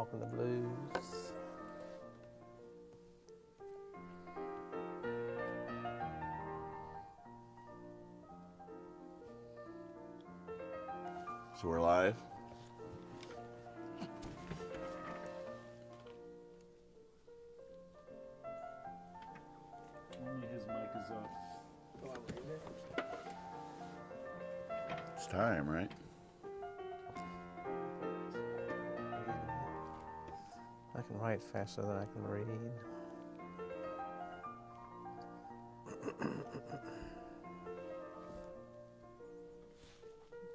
Talking the Blues. So we're live. Only his mic is up. It's time, right? I can write faster than I can read.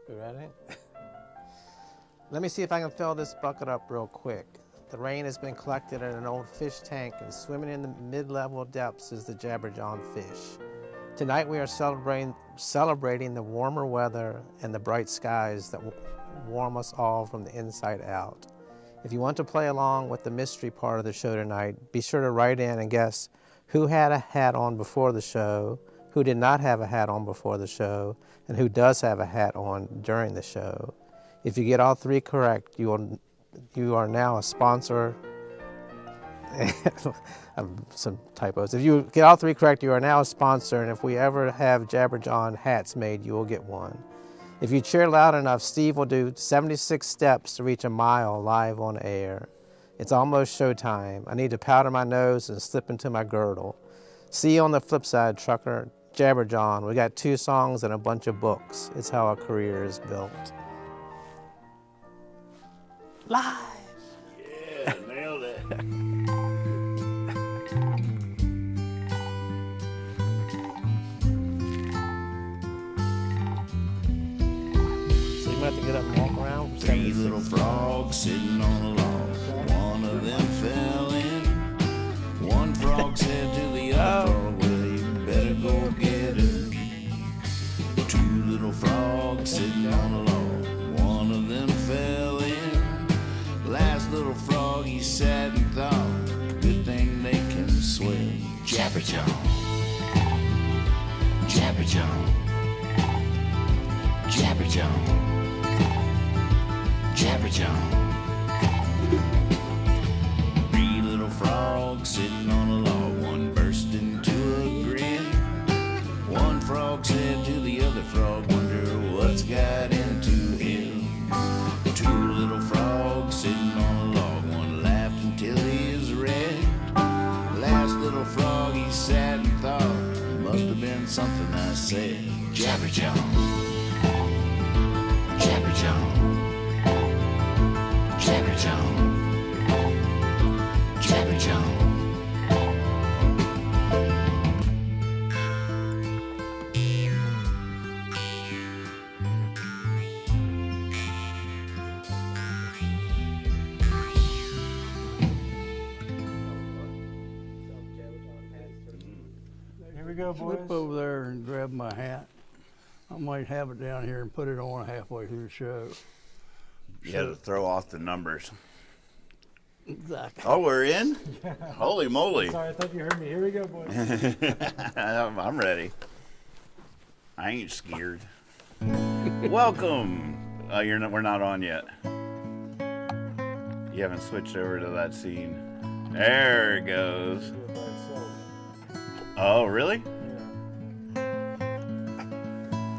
You ready? Let me see if I can fill this bucket up real quick. The rain has been collected in an old fish tank, and swimming in the mid-level depths is the Jawn fish. Tonight we are celebrating the warmer weather and the bright skies that warm us all from the inside out. If you want to play along with the mystery part of the show tonight, be sure to write in and guess who had a hat on before the show, who did not have a hat on before the show, and who does have a hat on during the show. If you get all three correct, you are now a sponsor. Some typos. If you get all three correct, you are now a sponsor, and if we ever have Jawn hats made, you will get one. If you cheer loud enough, Steve will do 76 steps to reach a mile live on air. It's almost showtime. I need to powder my nose and slip into my girdle. See you on the flip side, trucker. Jawn. We got 2 songs and a bunch of books. It's how a career is built. Live! Yeah, nailed it. So you might have to get up and walk around for 3 76 little frogs sitting on a log. One of them fell in. One frog said to the other frog, well, you better go get her. 2 little frogs sitting on a log. One of them fell in. Last little frog, he sat and thought, good thing they can swim. Jabberjaw. Jabberjaw. Jabberjaw. Jabberjaw. 3 little frogs sitting on a log. One burst into a grin. One frog said to the other frog, wonder what's got into him. 2 little frogs sitting on a log. One laughed until he is red. Last little frog, he sat and thought, must have been something I said. Jabberjaw. Jabberjaw. Jabberjaw. Jabberjaw. Here we go, boys. Slip over there and grab my hat. I might have it down here and put it on halfway through the show. You had to throw off the numbers. Exactly. Oh, we're in? Holy moly. Sorry, I thought you heard me. Here we go, boys. I'm ready. I ain't scared. Welcome. We're not on yet. You haven't switched over to that scene. There it goes. Oh, really?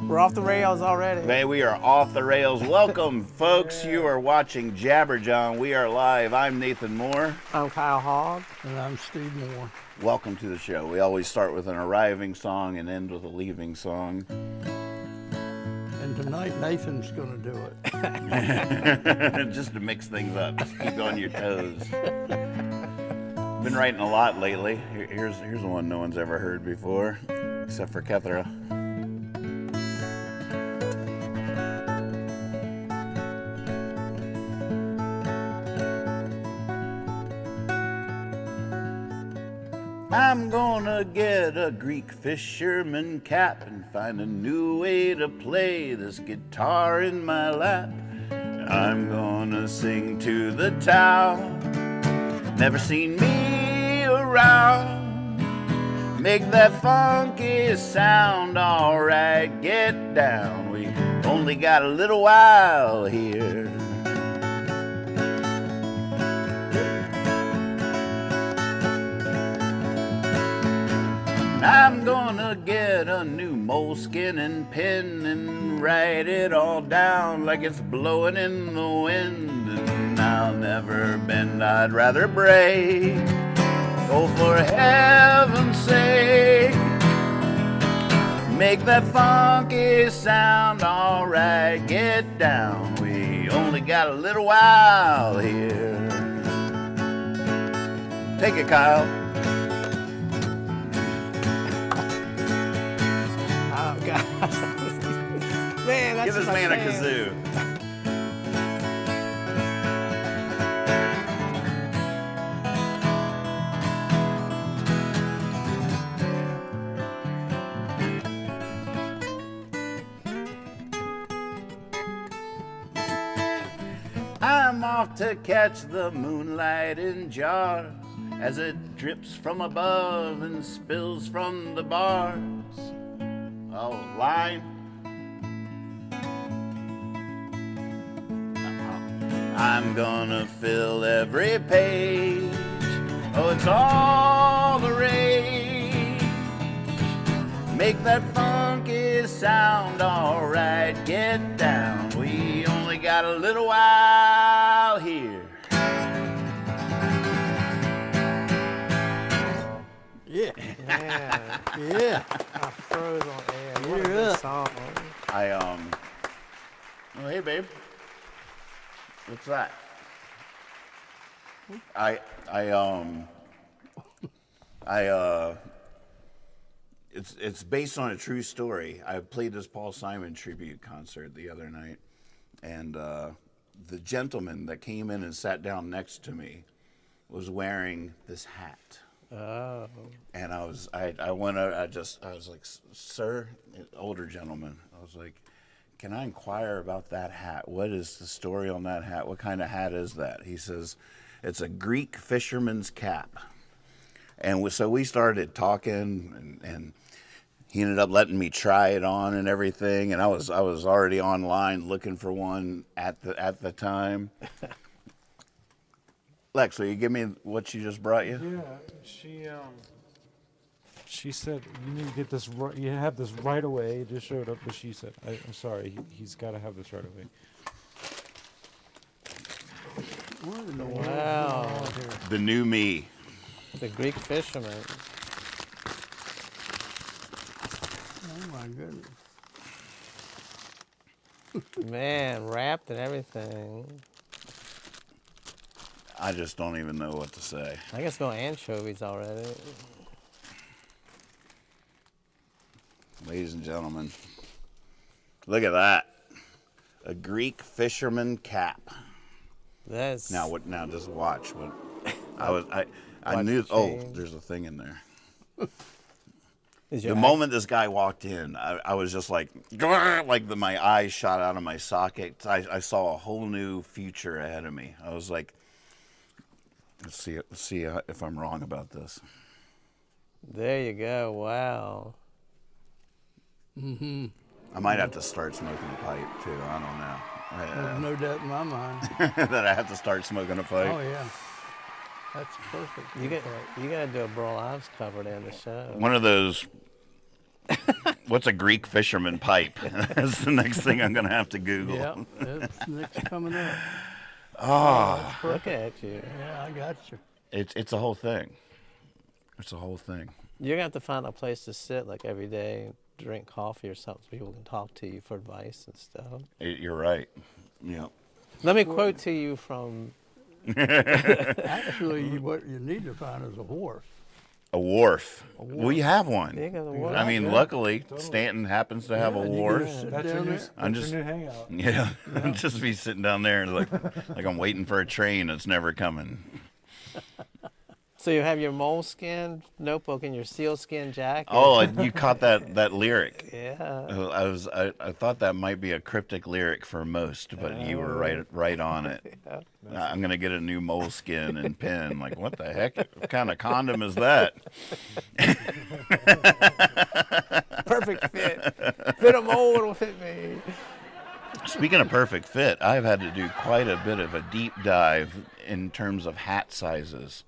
We're off the rails already. Man, we are off the rails. Welcome, folks. You are watching Jawn. We are live. I'm Nathan Moore. I'm Kyle Hogg. And I'm Steve Moore. Welcome to the show. We always start with an arriving song and end with a leaving song. And tonight Nathan's gonna do it. Just to mix things up. Just keep on your toes. Been writing a lot lately. Here's one no one's ever heard before, except for Kethra. I'm gonna get a Greek fisherman cap and find a new way to play this guitar in my lap. I'm gonna sing to the town, never seen me around. Make that funky sound, alright, get down. We only got a little while here. I'm gonna get a new moleskin and pen and write it all down like it's blowing in the wind. And I'll never bend, I'd rather break. Oh, for heaven's sake, make that funky sound, all right, get down. We only got a little while here. Take it, Kyle. Oh, God. Man, that's Give this my man a jam. kazoo. I'm off to catch the moonlight in jars as it drips from above and spills from the bars. Oh, line. I'm gonna fill every page. Oh, it's all the rage. Make that funky sound, all right, get down. We only got a little while here. Yeah. Man, Yeah. I froze on air. What a You're good up. song. Oh, hey, babe. What's that? It's based on a true story. I played this Paul Simon tribute concert the other night, and the gentleman that came in and sat down next to me was wearing this hat. Oh. And I was like, sir, older gentleman. I was like, can I inquire about that hat? What is the story on that hat? What kind of hat is that? He says, it's a Greek fisherman's cap. And so we started talking, and he ended up letting me try it on and everything. And I was already online looking for one at the time. Lex, will you give me what she just brought you? Yeah, she said you need to get this. You have this right away. It just showed up, but she said, "I'm sorry, he's got to have this right away." What in the world? Wow. The new me. The Greek fisherman. Oh my goodness. Man, wrapped and everything. I just don't even know what to say. I can smell anchovies already. Ladies and gentlemen, look at that. A Greek fisherman cap. That's Now what? Now just watch. What? I Watch knew. the Oh, change. there's a thing in there. Is The your moment this guy walked in, I was just like, "Grr," like my eyes shot out of my sockets. I saw a whole new future ahead of me. I was like, let's see if I'm wrong about this. There you go. Wow. I might have to start smoking a pipe too. I don't know. There's no doubt in my mind. That I have to start smoking a pipe. Oh yeah. That's perfect. You gotta do a Burl Ives cover to end the show. One of those. What's a Greek fisherman pipe? That's the next thing I'm gonna have to Google. Yep. That's next coming up. Oh, Look at you. Yeah, I got you. it's a whole thing. It's a whole thing. You're gonna have to find a place to sit like every day, and drink coffee or something, so people can talk to you for advice and stuff. You're right. Yeah. Let me quote to you from. Actually, what you need to find is a wharf. A wharf. We have one. There you go, the wharf. I mean, Yeah, luckily, totally. Stanton happens to have a and you can wharf. just sit That's your down new, there. I'm that's just- your new hangout. Yeah, just be sitting down there like I'm waiting for a train that's never coming. So you have your moleskin notebook and your sealskin jacket. Oh, you caught that lyric. Yeah. I thought that might be a cryptic lyric for most, but you were right on it. I'm gonna get a new moleskin and pen. Like, what the heck? What kind of condom is that? Perfect fit. Fit a mole, it'll fit me. Speaking of perfect fit, I've had to do quite a bit of a deep dive in terms of hat sizes.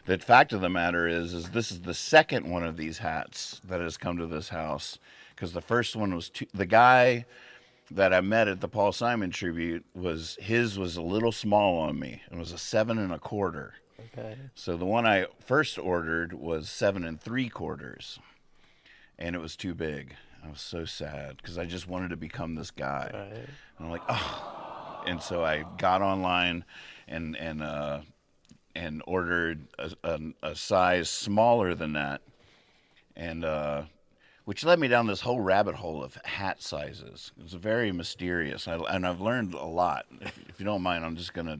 The fact of the matter is this is the second one of these hats that has come to this house, because the first one was the guy that I met at the Paul Simon tribute was a little small on me. It was a 7 1/4. Okay. So the one I first ordered was 7 3/4, and it was too big. I was so sad because I just wanted to become this guy. Right. And I'm like, oh. And so I got online and ordered a size smaller than that, and which led me down this whole rabbit hole of hat sizes. It was very mysterious, and I've learned a lot. If you don't mind, I'm just gonna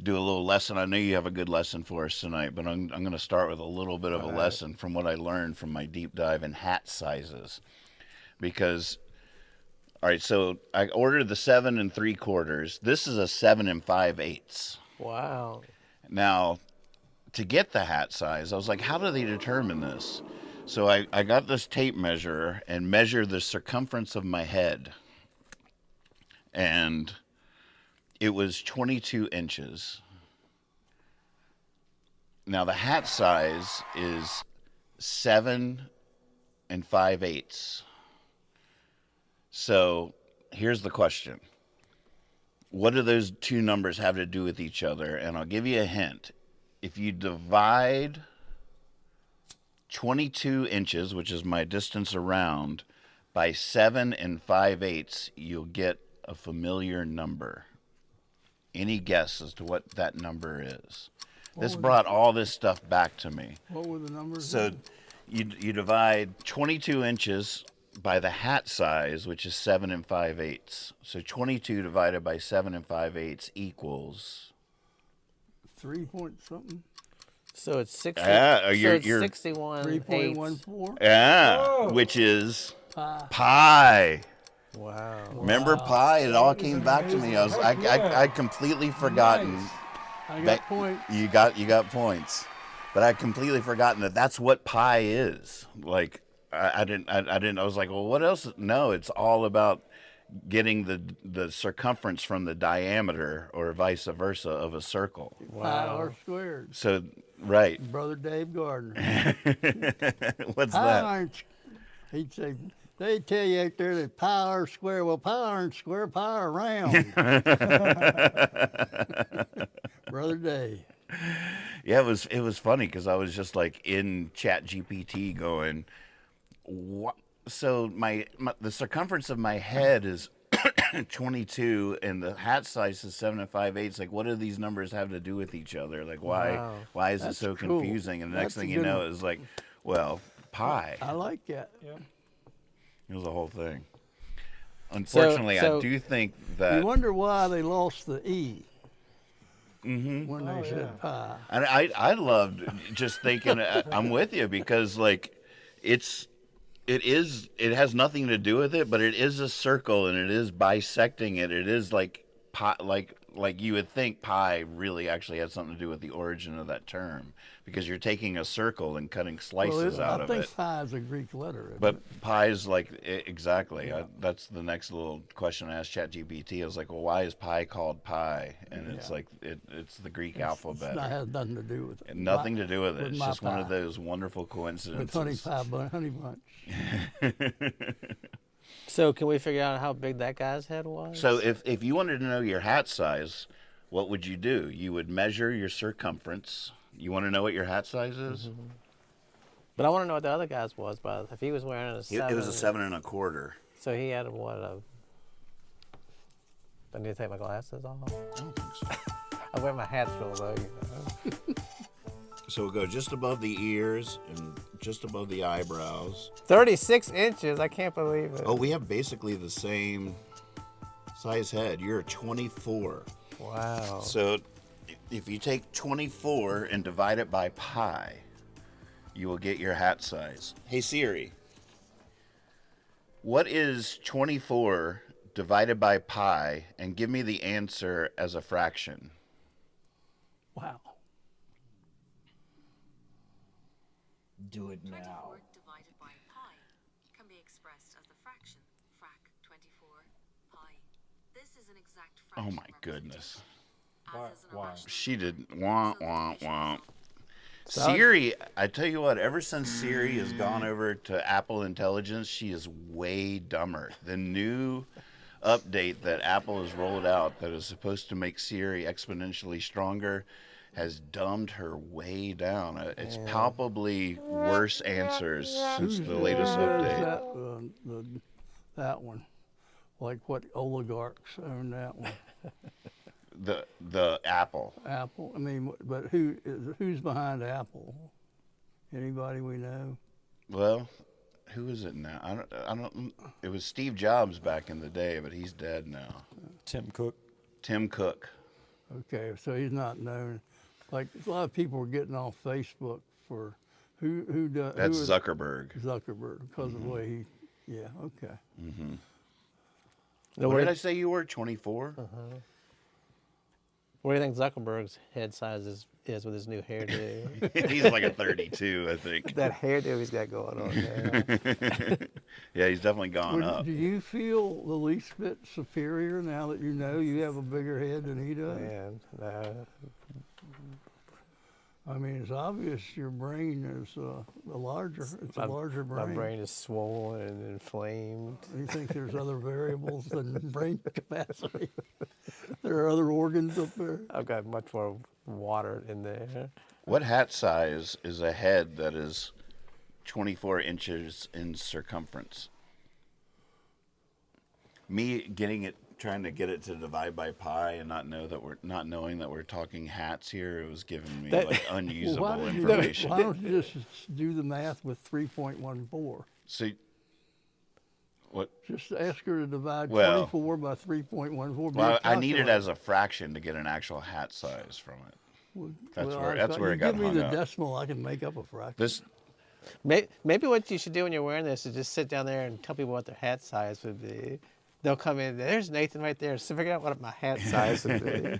do a little lesson. I know you have a good lesson for us tonight, but I'm going to start with a little bit of a lesson from what I learned from my deep dive in hat sizes. Because, all right, so I ordered the 7 3/4. This is a 7 5/8. Wow. Now, to get the hat size, I was like, how do they determine this? So I got this tape measure and measured the circumference of my head. And it was 22 inches. Now the hat size is 7 5/8. So here's the question. What do those two numbers have to do with each other? And I'll give you a hint. If you divide 22 inches, which is my distance around, by 7 5/8, you'll get a familiar number. Any guess as to what that number is? This brought all this stuff back to me. What were the numbers? So you divide 22 inches by the hat size, which is 7 5/8. So 22 divided by 7 5/8 equals 3 point something. So it's 60. Yeah, you're 61. 3.14. yeah, Whoa. which is Pi. pi. Wow. Remember pi? It all came back to me. amazing. I'd completely forgotten. Nice. I got that- points. You got points, but I'd completely forgotten that's what pi is. Like I didn't. I was like, well, what else? No, it's all about getting the circumference from the diameter, or vice versa, of a circle. Pi r squared. So right. Brother Dave Gardner. What's Pi that? aren't. He'd say, they tell you out there that pi r square. Well, pi aren't square, pi are round. Brother Dave. Yeah, it was funny because I was just like in Chat GPT going, what? So the circumference of my head is 22 and the hat size is 7 5/8. Like, what do these numbers have to do with each other? Like, why is it That's so cool. confusing? And the next That's a thing you good know one. is like, well, pi. I like that. Yeah. It was a whole thing. Unfortunately, so- I do think You that wonder why they lost the E when they Oh, said yeah. pi. and I loved just thinking I'm with you because like it has nothing to do with it, but it is a circle and it is bisecting it. It is like pi, like you would think pi really actually had something to do with the origin of that term, because you're taking a circle and cutting slices out I of think it. pi is a Greek letter. isn't But it? pi is like exactly. That's the next little question I asked ChatGPT. I was like, well, why is pi called pi? And it's like it's the Greek alphabet. It has nothing to do with it. And nothing to do with it. with It's my just one of pie. those wonderful coincidences. With honey bunch. So can we figure out how big that guy's head was? So if you wanted to know your hat size, what would you do? You would measure your circumference. You want to know what your hat size is? But I want to know what the other guy's was. But if he was wearing a 7, It was a 7 1/4. So he had what? I need to take my glasses off. I don't think so. I wear my hats real low. So we'll go just above the ears and just above the eyebrows. 36 inches. I can't believe it. Oh, we have basically the same size head. You're a 24. Wow. So if you take 24 and divide it by pi, you will get your hat size. Hey Siri, what is 24 divided by pi, and give me the answer as a fraction? Wow. Do it now. 24 divided by pi can be expressed as the fraction frac 24 pi. This is an exact fraction. Oh my goodness. As is an Why? irrational She did wah wah wah. Siri, I tell you what, ever since Siri has gone over to Apple Intelligence, she is way dumber. The new update that Apple has rolled out that is supposed to make Siri exponentially stronger has dumbed her way down. It's palpably worse answers since the latest update. That one. Like what oligarchs own that one? The Apple. Apple. I mean, but who's behind Apple? Anybody we know? Well, who is it now? I don't. It was Steve Jobs back in the day, but he's dead now. Tim Cook. Tim Cook. Okay, so he's not known. Like a lot of people are getting off Facebook for who does. That's Zuckerberg. Zuckerberg, because of the way he. Yeah. Okay. What did I say you were? 24. What do you think Zuckerberg's head size is with his new hairdo? He's like a 32, I think. That hairdo he's got going on there. Yeah, he's definitely gone up. Do you feel the least bit superior now that you know you have a bigger head than he does? Man, no. I mean, it's obvious your brain is a larger brain. My brain is swollen and inflamed. You think there's other variables than brain capacity? There are other organs up there? I've got much more water in there. What hat size is a head that is 24 inches in circumference? Me trying to get it to divide by pi and not knowing that we're talking hats here, it was giving me like unusable information. Why don't you just do the math with 3.14? So, what? Just ask her to divide Well, 24 by 3.14. Well, I need it as a fraction to get an actual hat size from it. That's where it got hung Give me the up. decimal, I can make up a fraction. This Maybe what you should do when you're wearing this is just sit down there and tell people what their hat size would be. They'll come in. There's Nathan right there. So figure out what my hat size would be.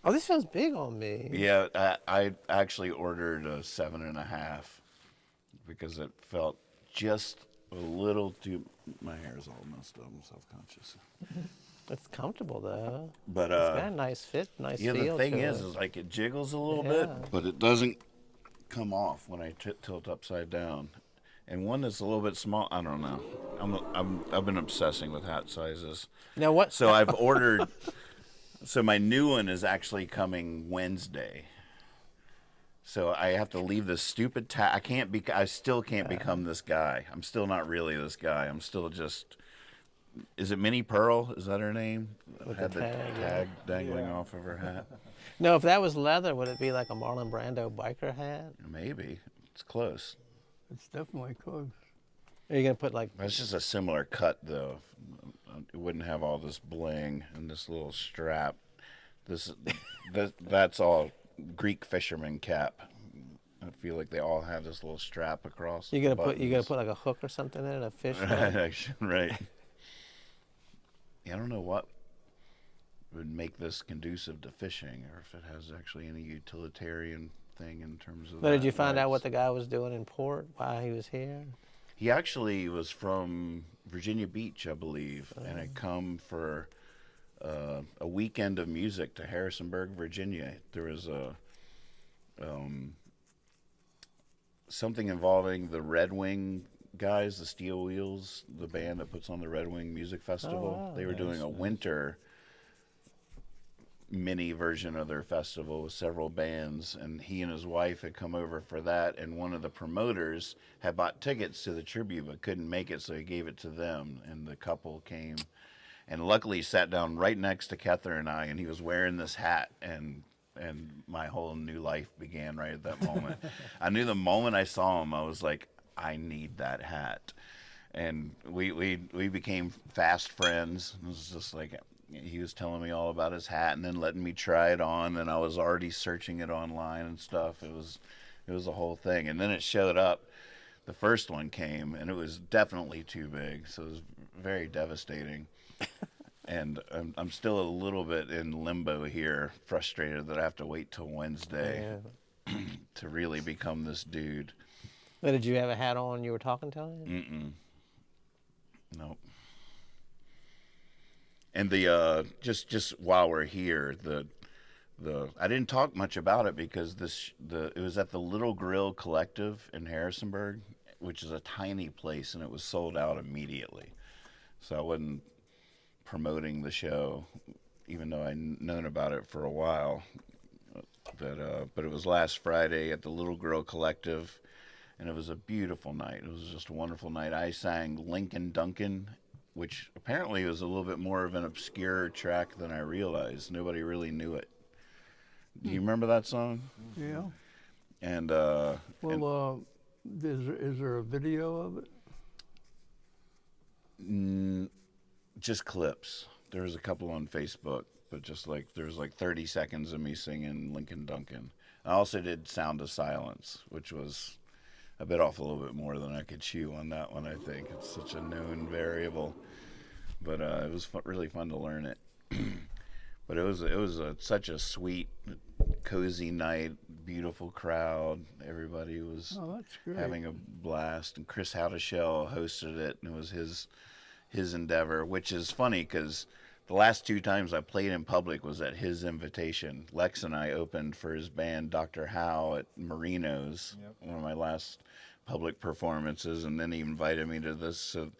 Oh, this feels big on me. Yeah, I actually ordered a 7.5 because it felt just a little too. My hair is all messed up. I'm self-conscious. It's comfortable though. But It's got a nice fit, nice yeah, feel the thing to is it. like it jiggles a little Yeah. bit, but it doesn't come off when I tilt upside down. And one that's a little bit small. I don't know. I've been obsessing with hat sizes. Now what? So I've ordered. So my new one is actually coming Wednesday. So I have to leave this stupid tag. I still can't become this guy. I'm still not really this guy. I'm still just. Is it Minnie Pearl? Is that her name? With Had the the tag, tag dangling off of her hat. No, if that was leather, would it be like a Marlon Brando biker hat? Maybe it's close. It's definitely close. Are you gonna put like? That's just a similar cut, though. It wouldn't have all this bling and this little strap. That's all Greek fisherman cap. I feel like they all have this little strap across. You gonna put like a hook or something in it, a fish hook? Right. Yeah, I don't know what would make this conducive to fishing, or if it has actually any utilitarian thing in terms of. But did you find out what the guy was doing in port while he was here? He actually was from Virginia Beach, I believe, and had come for a weekend of music to Harrisonburg, Virginia. There was a something involving the Red Wing guys, the Steel Wheels, the band that puts on the Red Wing Music Festival. wow. They were doing a winter mini version of their festival with several bands, and he and his wife had come over for that, and one of the promoters had bought tickets to the tribute but couldn't make it, so he gave it to them, and the couple came, and luckily he sat down right next to Kether and I, and he was wearing this hat, and my whole new life began right at that moment. I knew the moment I saw him, I was like, I need that hat. And we became fast friends. It was just like, he was telling me all about his hat and then letting me try it on, and I was already searching it online and stuff. It was a whole thing. And then it showed up. The first one came, and it was definitely too big, so it was very devastating. And I'm still a little bit in limbo here, frustrated that I have to wait till Wednesday to really become this dude. But did you have a hat on when you were talking to him? Mm-mm. Nope. And the just while we're here, I didn't talk much about it because it was at the Little Grill Collective in Harrisonburg, which is a tiny place, and it was sold out immediately. So I wasn't promoting the show, even though I'd known about it for a while. But it was last Friday at the Little Grill Collective, and it was a beautiful night. It was just a wonderful night. I sang Lincoln Duncan, which apparently was a little bit more of an obscure track than I realized. Nobody really knew it. Do you remember that song? Yeah. And is there a video of it? just clips. There's a couple on Facebook, but just like there's like 30 seconds of me singing Lincoln Duncan. I also did Sound of Silence, which was a bit off a little bit more than I could chew on that one. I think it's such a known variable, but it was really fun to learn it. But it was such a sweet, cozy night, beautiful crowd. Everybody was That's great. having a blast, and Chris Howdeshell hosted it, and it was his endeavor, which is funny because the last 2 times I played in public was at his invitation. Lex and I opened for his band Dr. Howe at Marino's, one of my last public performances, and then he invited me to this. So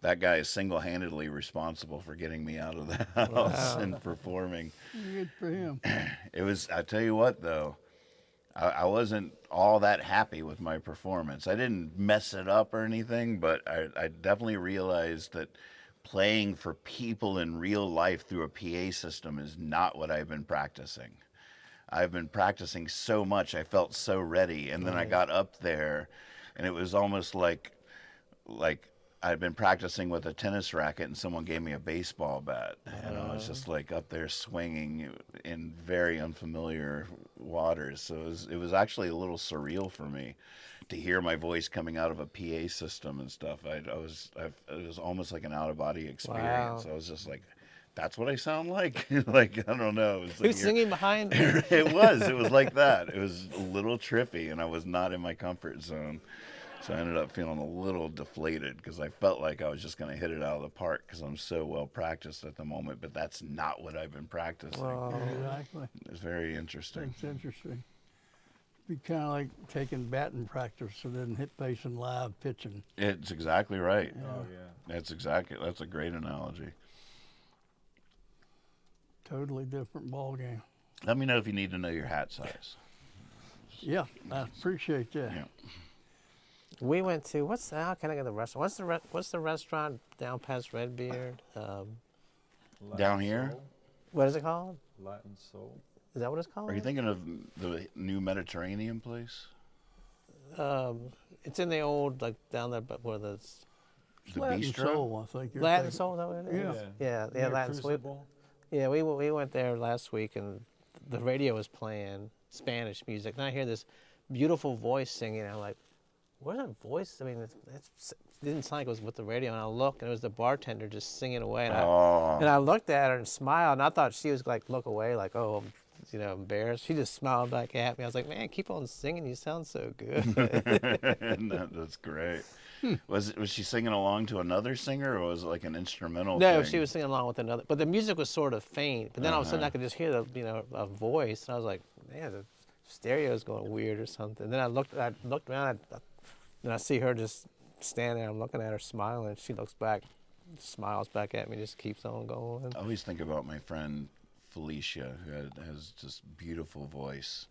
that guy is single-handedly responsible for getting me out of the house and performing. Good for him. It was, I tell you what, though, I wasn't all that happy with my performance. I didn't mess it up or anything, but I definitely realized that playing for people in real life through a PA system is not what I've been practicing. I've been practicing so much, I felt so ready, and then I got up there, and it was almost like I'd been practicing with a tennis racket and someone gave me a baseball bat, and I was just like up there swinging in very unfamiliar waters. So it was actually a little surreal for me to hear my voice coming out of a PA system and stuff. It was almost like an out of body experience. Wow. I was just like, that's what I sound like. Like, I don't know. It was like Who's singing behind me? it was like that. It was a little trippy, and I was not in my comfort zone. So I ended up feeling a little deflated because I felt like I was just going to hit it out of the park because I'm so well practiced at the moment, but that's not what I've been practicing. Exactly. It's very interesting. That's interesting. Be kind of like taking batting practice and then facing live pitching. It's exactly right. Oh yeah. That's a great analogy. Totally different ball game. Let me know if you need to know your hat size. Yeah, I appreciate that. Yeah. We went to how can I get the restaurant? What's the restaurant down past Redbeard? Down here? What is it called? Latin Soul. Is that what it's called? Are you thinking of the new Mediterranean place? It's in the old down there, but where the The Latin bistro? Soul, I think. You're Latin thinking. Soul. Is that what it is? Yeah. Yeah, Latin Soul. Crucible. Yeah, we went there last week, and the radio was playing Spanish music. And I hear this beautiful voice singing. And I'm like, where's that voice? I mean, it didn't sound like it was with the radio. And I looked, and it was the bartender just singing away. And, I looked at her and smiled, and I thought she was like, look away, like, oh, embarrassed. She just smiled back at me. I was like, man, keep on singing. You sound so good. That's great. Was she singing along to another singer, or was it like an instrumental No, thing? she was singing along with another. But the music was sort of faint. But then all of a sudden I could just hear a voice, and I was like, man, the stereo's going weird or something. Then I looked around, and I see her just standing there. I'm looking at her smiling. She looks back, smiles back at me, just keeps on going. I always think about my friend Felicia, who has just beautiful voice.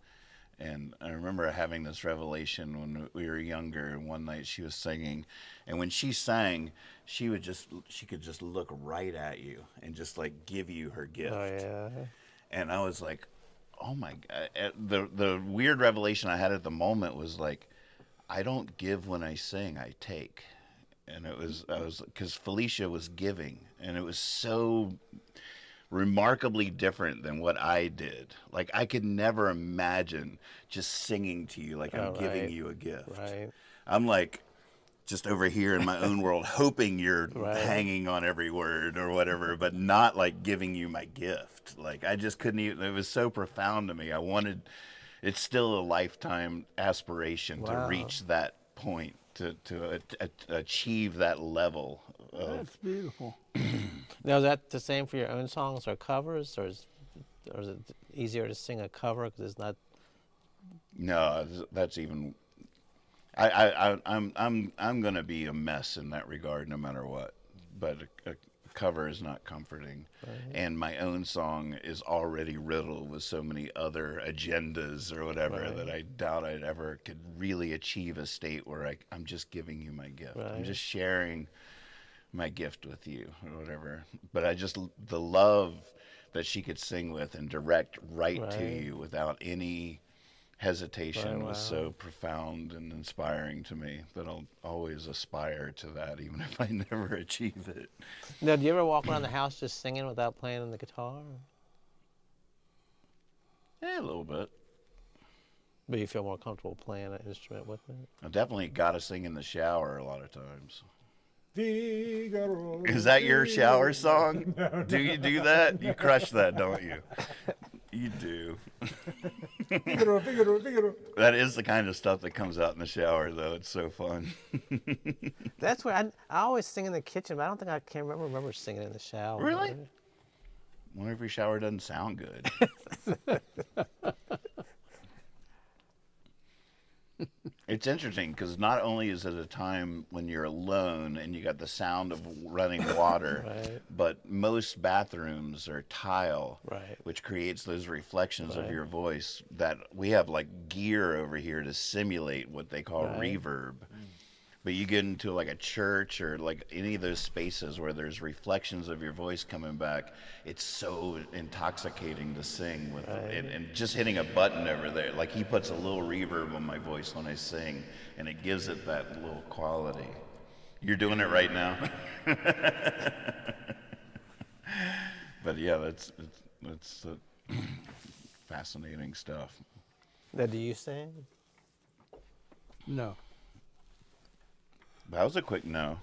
And I remember having this revelation when we were younger, and one night she was singing, and when she sang, she could just look right at you and just like give you her gift. Oh yeah. And I was like, oh my God. The weird revelation I had at the moment was like, I don't give when I sing, I take. And because Felicia was giving, and it was so remarkably different than what I did. Like, I could never imagine just singing to you like I'm giving you a gift. Right. I'm like just over here in my own world, hoping you're Right. hanging on every word or whatever, but not like giving you my gift. Like, I just couldn't even, it was so profound to me. It's still a lifetime aspiration to reach that point, to achieve that level of. That's beautiful. Now, is that the same for your own songs or covers, or or is it easier to sing a cover because it's not? No, that's even. I'm gonna be a mess in that regard, no matter what. But a cover is not comforting, and my own song is already riddled with so many other agendas or whatever that I doubt I'd ever could really achieve a state where I'm just giving you my gift. I'm just sharing my gift with you or whatever. But the love that she could sing with and direct right to you without any hesitation was so profound and inspiring to me that I'll always aspire to that, even if I never achieve it. Now, do you ever walk around the house just singing without playing on the guitar? Yeah, a little bit. But you feel more comfortable playing an instrument with it? I definitely got to sing in the shower a lot of times. Figaro, Is that your shower song? Do you do that? You crush that, don't you? You do. Figaro, Figaro, Figaro. That is the kind of stuff that comes out in the shower, though. It's so fun. That's where I always sing in the kitchen, but I don't think I can remember singing in the shower. Really? Wonder if your shower doesn't sound good. It's interesting because not only is it a time when you're alone and you got the sound of running water, but most bathrooms are tile, which creates those reflections of your voice that we have like gear over here to simulate what they call reverb. But you get into like a church or like any of those spaces where there's reflections of your voice coming back, it's so intoxicating to sing with and just hitting a button over there. Like he puts a little reverb on my voice when I sing, and it gives it that little quality. You're doing it right now. But yeah, that's fascinating stuff. Now, do you sing? No. That was a quick no.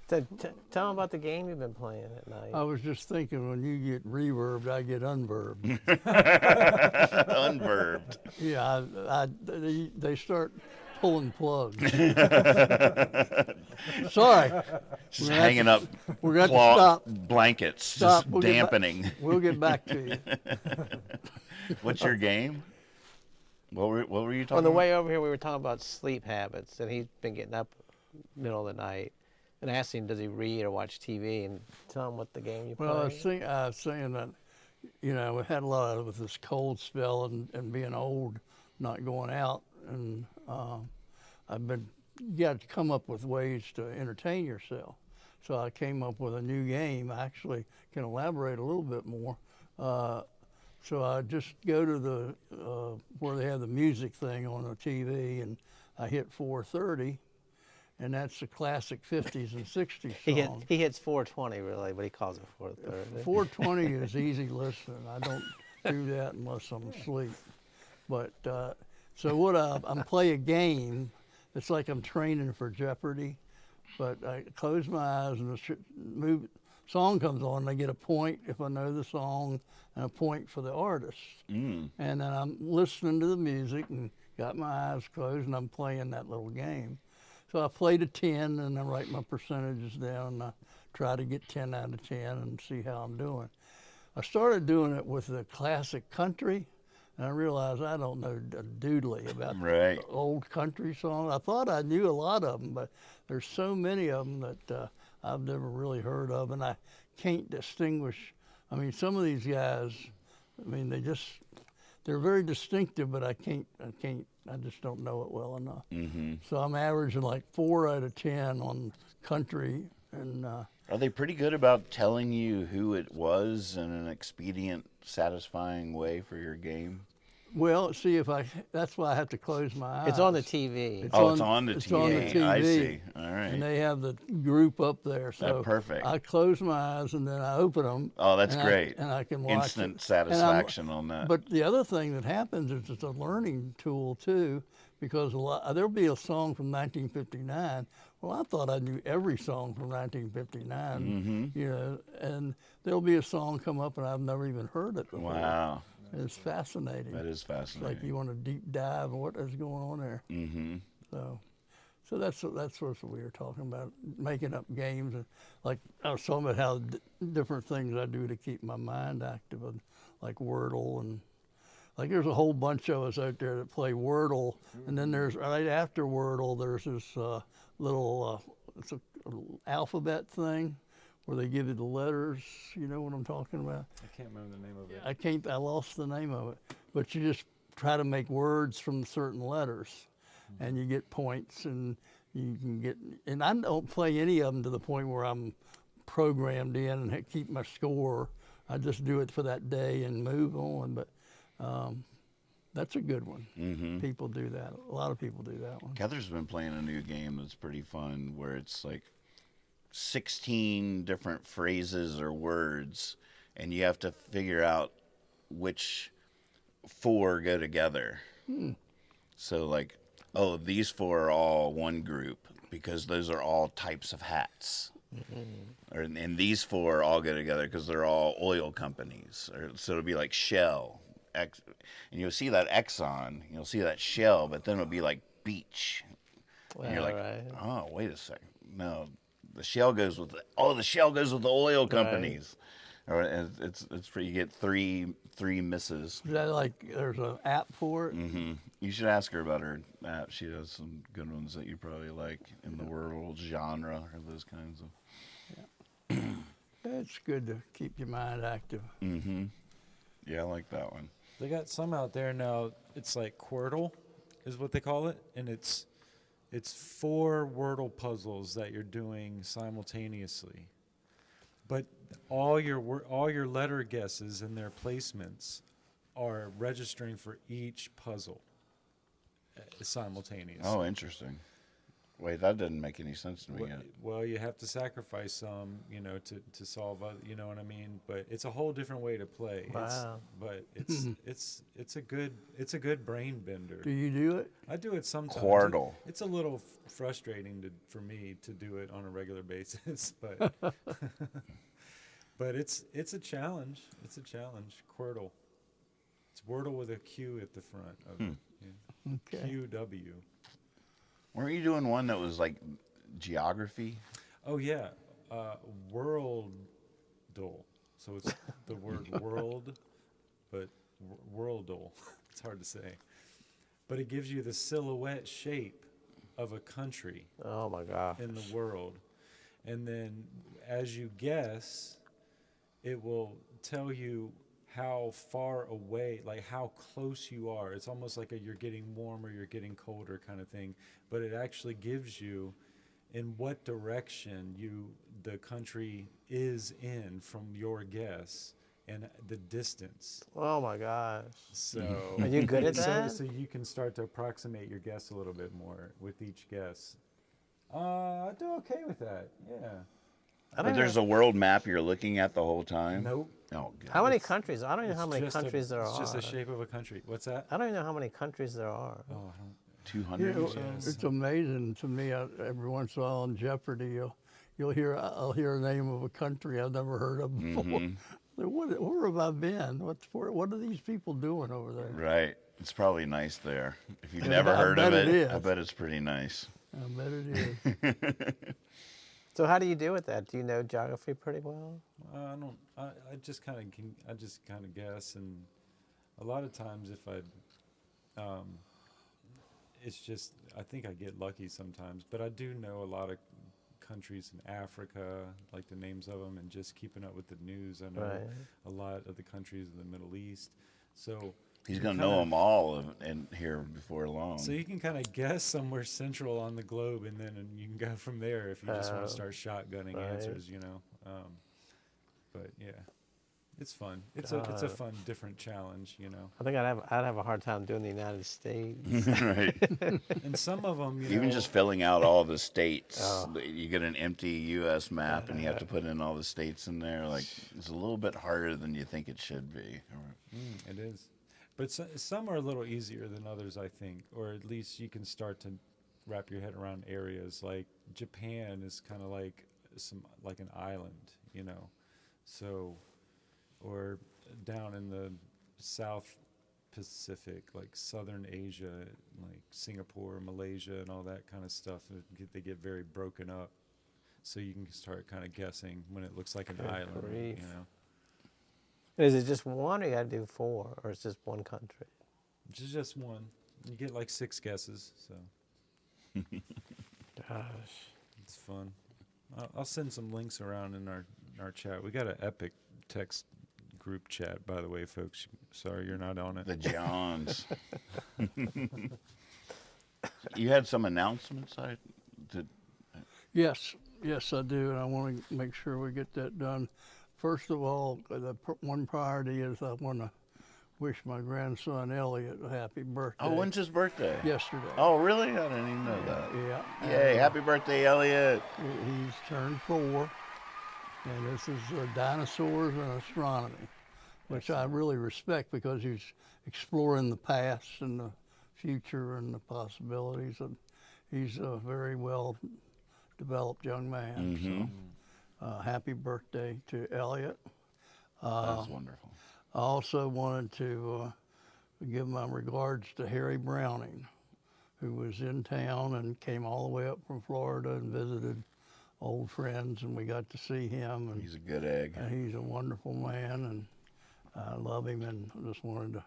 Tell them about the game you've been playing at night. I was just thinking when you get reverbed, I get unverbed. Unverbed. Yeah, they start pulling plugs. Sorry. Just hanging up We're going to cloth stop. blankets, Stop. just dampening. We'll get back to you. What's your game? What were you talking On the about? way over here, we were talking about sleep habits, and he's been getting up middle of the night. And I asked him, does he read or watch TV? And tell him what the game you play. Well, I was saying that, you know, we had a lot of with this cold spell and being old, not going out, and you got to come up with ways to entertain yourself. So I came up with a new game. I actually can elaborate a little bit more. So I just go to the where they have the music thing on the TV, and I hit 430. And that's the classic 50s and 60s song. He hits 420, really, but he calls it 430. 420 is easy listening. I don't do that unless I'm asleep. But so what I'm play a game. It's like I'm training for Jeopardy. But I close my eyes and the song comes on, and I get a point if I know the song and a point for the artist. And then I'm listening to the music and got my eyes closed, and I'm playing that little game. So I play to 10, and I write my percentages down, and I try to get 10 out of 10 and see how I'm doing. I started doing it with the classic country, and I realized I don't know a doodly about old country songs. I thought I knew a lot of them, but there's so many of them that I've never really heard of, and I can't distinguish. I mean, some of these guys, I mean, they're very distinctive, but I just don't know it well enough. So I'm averaging like 4 out of 10 on country. And are they pretty good about telling you who it was in an expedient, satisfying way for your game? Well, see, that's why I have to close my eyes. It's on the TV. It's on the TV. It's on the TV. I see. All right. And they have the group up there. So That's perfect. I close my eyes and then I open them. Oh, that's great. And I can watch Instant it. satisfaction on that. But the other thing that happens is it's a learning tool too, because there'll be a song from 1959. Well, I thought I knew every song from 1959, you know, and there'll be a song come up and I've never even heard it before. Wow. It's fascinating. That is fascinating. It's like you want to deep dive what is going on there. So that's what we were talking about, making up games. And like I was talking about how different things I do to keep my mind active. And like Wordle, and like there's a whole bunch of us out there that play Wordle, and then there's right after Wordle there's this little it's a alphabet thing where they give you the letters. You know what I'm talking about? I can't remember the name of it. I lost the name of it, but you just try to make words from certain letters, and you get points, and you can get. And I don't play any of them to the point where I'm programmed in and keep my score. I just do it for that day and move on. But that's a good one. People do that. A lot of people do that one. Heather's been playing a new game that's pretty fun where it's like 16 different phrases or words, and you have to figure out which 4 go together. So like, oh, these 4 are all one group because those are all types of hats. And these 4 all go together because they're all oil companies. So it'll be like Shell, and you'll see that Exxon, you'll see that Shell, but then it'll be like beach. And you're like, oh, wait a second. No, the Shell goes with the oil companies. Or it's pretty. You get three misses. Is that like there's an app for it? You should ask her about her app. She has some good ones that you probably like in the world genre or those kinds of. It's good to keep your mind active. Yeah, I like that one. They got some out there now. It's like Quirtle, is what they call it, and it's 4 Wordle puzzles that you're doing simultaneously. But all your letter guesses and their placements are registering for each puzzle simultaneously. Oh, interesting. Wait, that didn't make any sense to me yet. Well, you have to sacrifice some, to solve, you know what I mean? But it's a whole different way to play. Wow. It's a good brain bender. Do you do it? I do it sometimes. Quardle. It's a little frustrating for me to do it on a regular basis, but but it's a challenge. It's a challenge. Quirtle. It's Wordle with a Q at the front of it. Yeah. Okay. QW. Weren't you doing one that was like geography? Oh yeah, Worldle. So it's the word world, but Worldle. It's hard to say, but it gives you the silhouette shape of a country. Oh my gosh. In the world, and then as you guess, it will tell you how far away, like how close you are. It's almost like you're getting warmer, you're getting colder kind of thing, but it actually gives you in what direction the country is in from your guess and the distance. Oh my gosh. So Are you good at that? So you can start to approximate your guess a little bit more with each guess. I do okay with that. Yeah. But there's a world map you're looking at the whole time? Nope. Oh, God. How many countries? I don't even know how many countries there are. It's just the shape of a country. What's that? I don't even know how many countries there are. Oh, I don't. 200? Yes. It's amazing to me. Every once in a while on Jeopardy, I'll hear a name of a country I've never heard of before. Like, where have I been? What are these people doing over there? Right. It's probably nice there. If you've never heard of it, I bet it's pretty nice. I bet it is. So how do you do with that? Do you know geography pretty well? I don't. I just kind of guess, and a lot of times if it's just I think I get lucky sometimes. But I do know a lot of countries in Africa, like the names of them, and just keeping up with the news. I know a lot of the countries in the Middle East. So he's going to know them all in here before long. So you can kind of guess somewhere central on the globe, and then you can go from there if you just want to start shotgunning answers, But yeah, it's fun. It's a fun, different challenge, I think I'd have a hard time doing the United States. Right. And some of them, Even just filling out all the states. You get an empty U.S. map, and you have to put in all the states in there. Like, it's a little bit harder than you think it should be. It is. But some are a little easier than others, I think, or at least you can start to wrap your head around areas. Like Japan is kind of like an island, So, or down in the South Pacific, like Southern Asia, like Singapore, Malaysia, and all that kind of stuff. They get very broken up, so you can start kind of guessing when it looks like an island, Is it just one, or you got to do 4, or it's just one country? Just one. You get like 6 guesses, so Gosh. it's fun. I'll send some links around in our chat. We got an epic text group chat, by the way, folks. Sorry you're not on it. The Johns. You had some announcements. Yes, I do, and I want to make sure we get that done. First of all, one priority is I want to wish my grandson Elliot a happy birthday. Oh, when's his birthday? Yesterday. Oh, really? I didn't even know that. Yeah. Yay, happy birthday, Elliot. He's turned 4, and this is dinosaurs and astronomy, which I really respect because he's exploring the past and the future and the possibilities. And he's a very well developed young man. So, happy birthday to Elliot. That's wonderful. I also wanted to give my regards to Harry Browning, who was in town and came all the way up from Florida and visited old friends, and we got to see him. And He's a good egg. he's a wonderful man, and I love him, and I just wanted to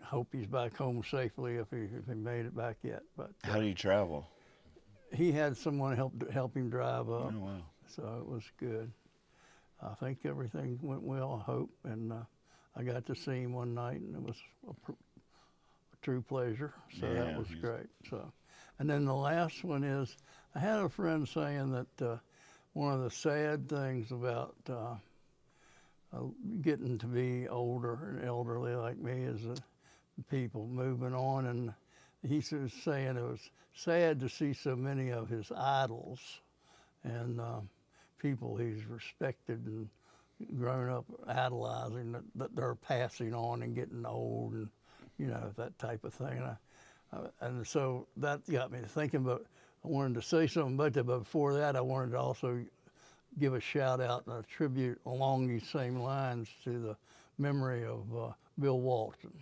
hope he's back home safely if he made it back yet. But How do you travel? he had someone help him drive up, Oh, wow. so it was good. I think everything went well, I hope, and I got to see him one night, and it was a true pleasure. So Yeah, that was he's- great. So, and then the last one is I had a friend saying that one of the sad things about getting to be older and elderly like me is people moving on, and he was saying it was sad to see so many of his idols and people he's respected and grown up idolizing that they're passing on and getting old, and that type of thing. And so that got me thinking. But I wanted to say something about that. But before that, I wanted to also give a shout out and a tribute along these same lines to the memory of Bill Walton.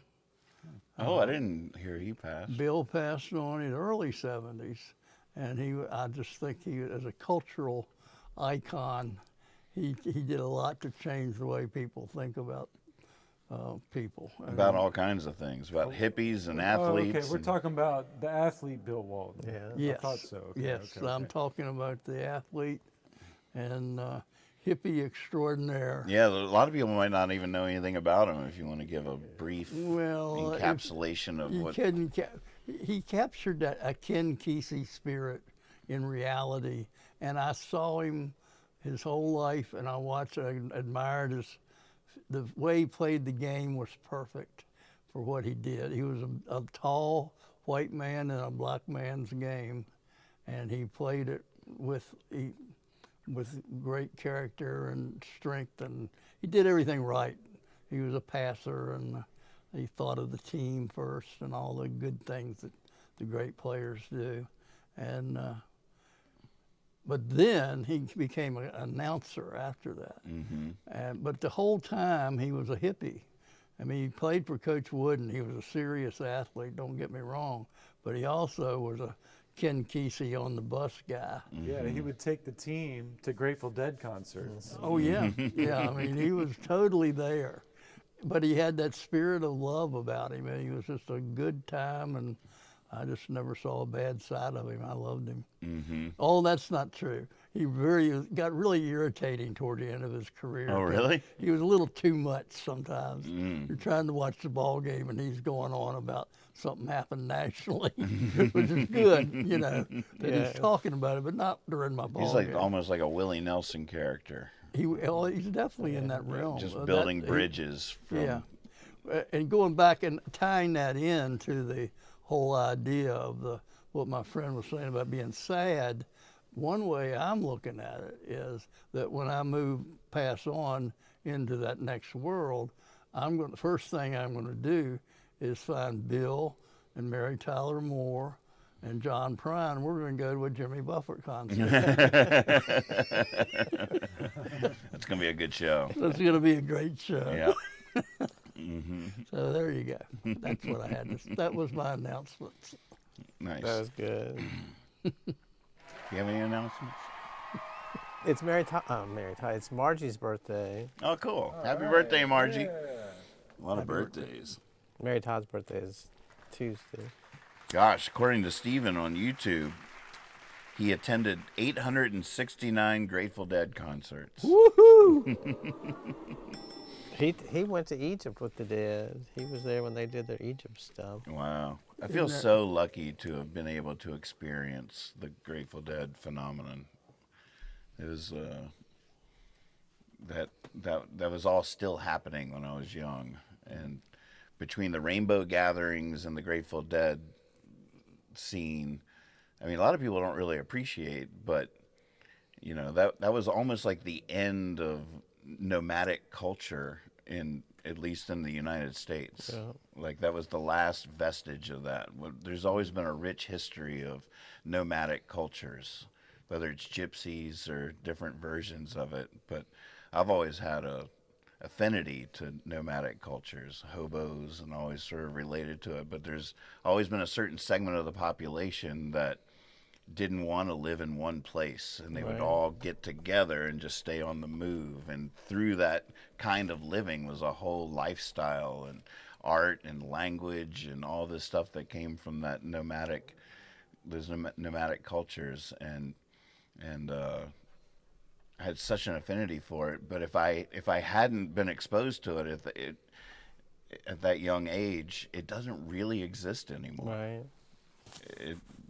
Oh, I didn't hear he passed. Bill passed on in the early 70s, and I just think he, as a cultural icon, he did a lot to change the way people think about people. About all kinds of things, about hippies and athletes. Okay, we're talking about the athlete Bill Walton. Yeah. Yes. I thought so. Okay, Yes, okay, I'm okay. talking about the athlete and hippie extraordinaire. Yeah, a lot of people might not even know anything about him. If you want to give a brief Well, encapsulation of what. He captured that a Ken Kesey spirit in reality, and I saw him his whole life, and I admired the way he played the game was perfect for what he did. He was a tall white man in a black man's game, and he played it with great character and strength, and he did everything right. He was a passer, and he thought of the team first and all the good things that the great players do. And but then he became an announcer after that. But the whole time he was a hippie. I mean, he played for Coach Wooden. He was a serious athlete, don't get me wrong. But he also was a Ken Kesey on the bus guy. Yeah, he would take the team to Grateful Dead concerts. Oh, yeah. Yeah, I mean, he was totally there. But he had that spirit of love about him, and he was just a good time, and I just never saw a bad side of him. I loved him. Oh, that's not true. He got really irritating toward the end of his career. Oh, really? He was a little too much sometimes. You're trying to watch the ball game, and he's going on about something happened nationally, which is good, that he's talking about it, but not during my ball He's like game. almost like a Willie Nelson character, He's definitely in that realm. just building bridges. From, Yeah, and going back and tying that in to the whole idea of what my friend was saying about being sad. One way I'm looking at it is that when I pass on into that next world, the first thing I'm going to do is find Bill and Mary Tyler Moore and John Prine. We're going to go to a Jimmy Buffett concert. That's gonna be a good show. It's going to be a great show. Yeah. So there you go. That's what I had. That was my announcements. Nice. That was good. You have any announcements? It's It's Margie's birthday. Oh, cool. Happy birthday, Margie. Yeah. A lot of birthdays. Mary Todd's birthday is Tuesday. Gosh, according to Steven on YouTube, he attended 869 Grateful Dead concerts. Woohoo! He went to Egypt with the Dead. He was there when they did their Egypt stuff. Wow. I feel so lucky to have been able to experience the Grateful Dead phenomenon. It was that was all still happening when I was young, and between the Rainbow gatherings and the Grateful Dead scene, I mean, a lot of people don't really appreciate, but you know, that was almost like the end of nomadic culture at least in the United States. Yeah. Like that was the last vestige of that. There's always been a rich history of nomadic cultures, whether it's gypsies or different versions of it. But I've always had a affinity to nomadic cultures, hobos, and always sort of related to it. But there's always been a certain segment of the population that didn't want to live in one place, and they would all get together and just stay on the move. And through that kind of living was a whole lifestyle and art and language and all this stuff that came from that those nomadic cultures. And I had such an affinity for it. But if I hadn't been exposed to it at that young age, it doesn't really exist anymore. Right.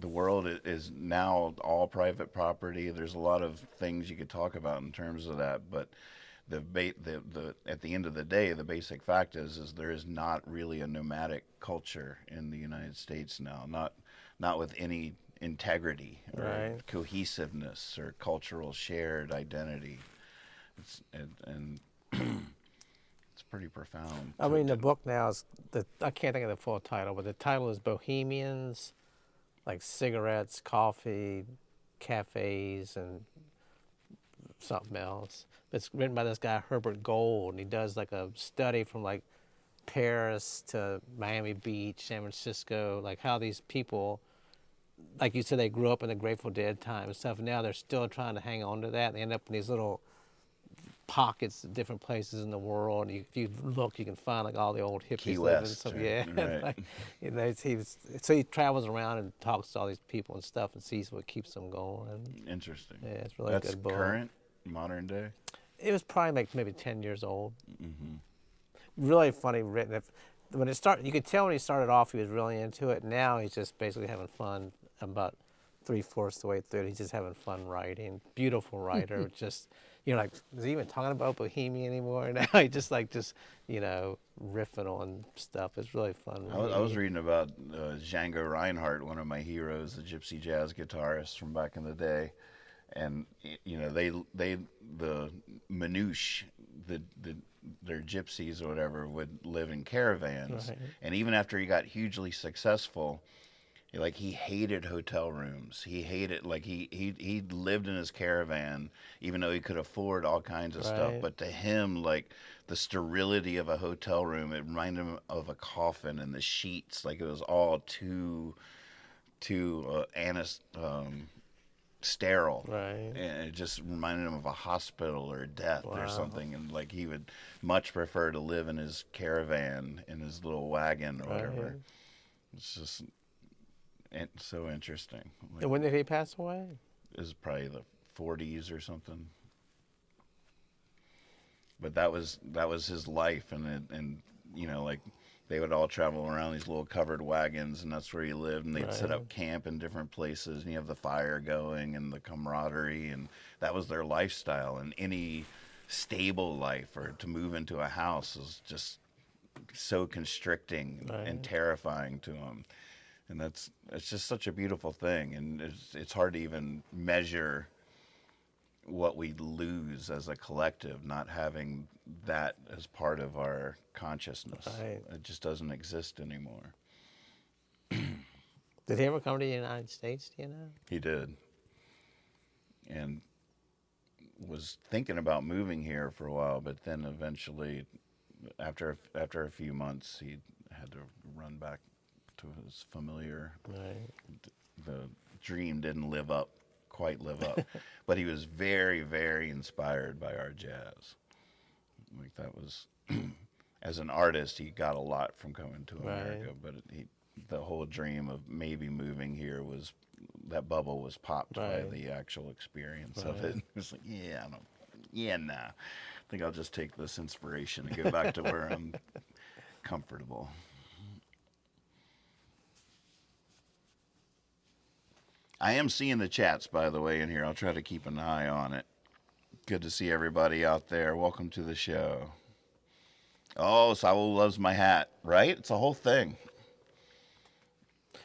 The world is now all private property. There's a lot of things you could talk about in terms of that, but at the end of the day, the basic fact is there is not really a nomadic culture in the United States now. Not with any integrity or cohesiveness or cultural shared identity. It's pretty profound. I mean, the book now is I can't think of the full title, but the title is Bohemians, like cigarettes, coffee, cafes, and something else. It's written by this guy Herbert Gold, and he does like a study from like Paris to Miami Beach, San Francisco, like how these people, like you said, they grew up in the Grateful Dead time and stuff. And now they're still trying to hang on to that. They end up in these little pockets of different places in the world. If you look, you can find like all the old hippies Key living. West, So, right, yeah, right. like, you know, so he travels around and talks to all these people and stuff and sees what keeps them going. Interesting. Yeah, it's really That's good book. current, modern day. It was probably like maybe 10 years old. Mm-hmm. Really funny written. When it started, you could tell when he started off he was really into it. Now he's just basically having fun. About 3/4 the way through, he's just having fun writing. Beautiful writer. Just, you know, like, is he even talking about Bohemia anymore? Now he just you know, riffing on stuff. It's really fun. I was reading about Django Reinhardt, one of my heroes, the gypsy jazz guitarist from back in the day, and you know the manouche, their gypsies or whatever would live in caravans, and even after he got hugely successful, like he hated hotel rooms. He hated, like he lived in his caravan even though he could afford all kinds of stuff. But to him, like the sterility of a hotel room, it reminded him of a coffin, and the sheets, like it was all too sterile. Right. And it just reminded him of a hospital or death or something. And like he would much prefer to live in his caravan, in his little wagon or whatever. It's just so interesting. Like, And when did he pass away? it was probably the 40s or something. But that was his life, and you know, like they would all travel around these little covered wagons, and that's where he lived. And they'd set up camp in different places, and you have the fire going and the camaraderie, and that was their lifestyle. And any stable life or to move into a house was just so constricting and terrifying to him. And it's just such a beautiful thing, and it's hard to even measure what we lose as a collective, not having that as part of our consciousness. It just doesn't exist anymore. Did he ever come to the United States, do you know? He did, and was thinking about moving here for a while, but then eventually, after a few months, he had to run back to his familiar. The dream didn't live up quite live up. But he was very, very inspired by our jazz. Like that was, as an artist, he got a lot from coming to America. But the whole dream of maybe moving here was, that bubble was popped by the actual experience of it. It's like, nah. I think I'll just take this inspiration and go back to where I'm comfortable. I am seeing the chats, by the way, in here. I'll try to keep an eye on it. Good to see everybody out there. Welcome to the show. Oh, Saul loves my hat, right? It's a whole thing.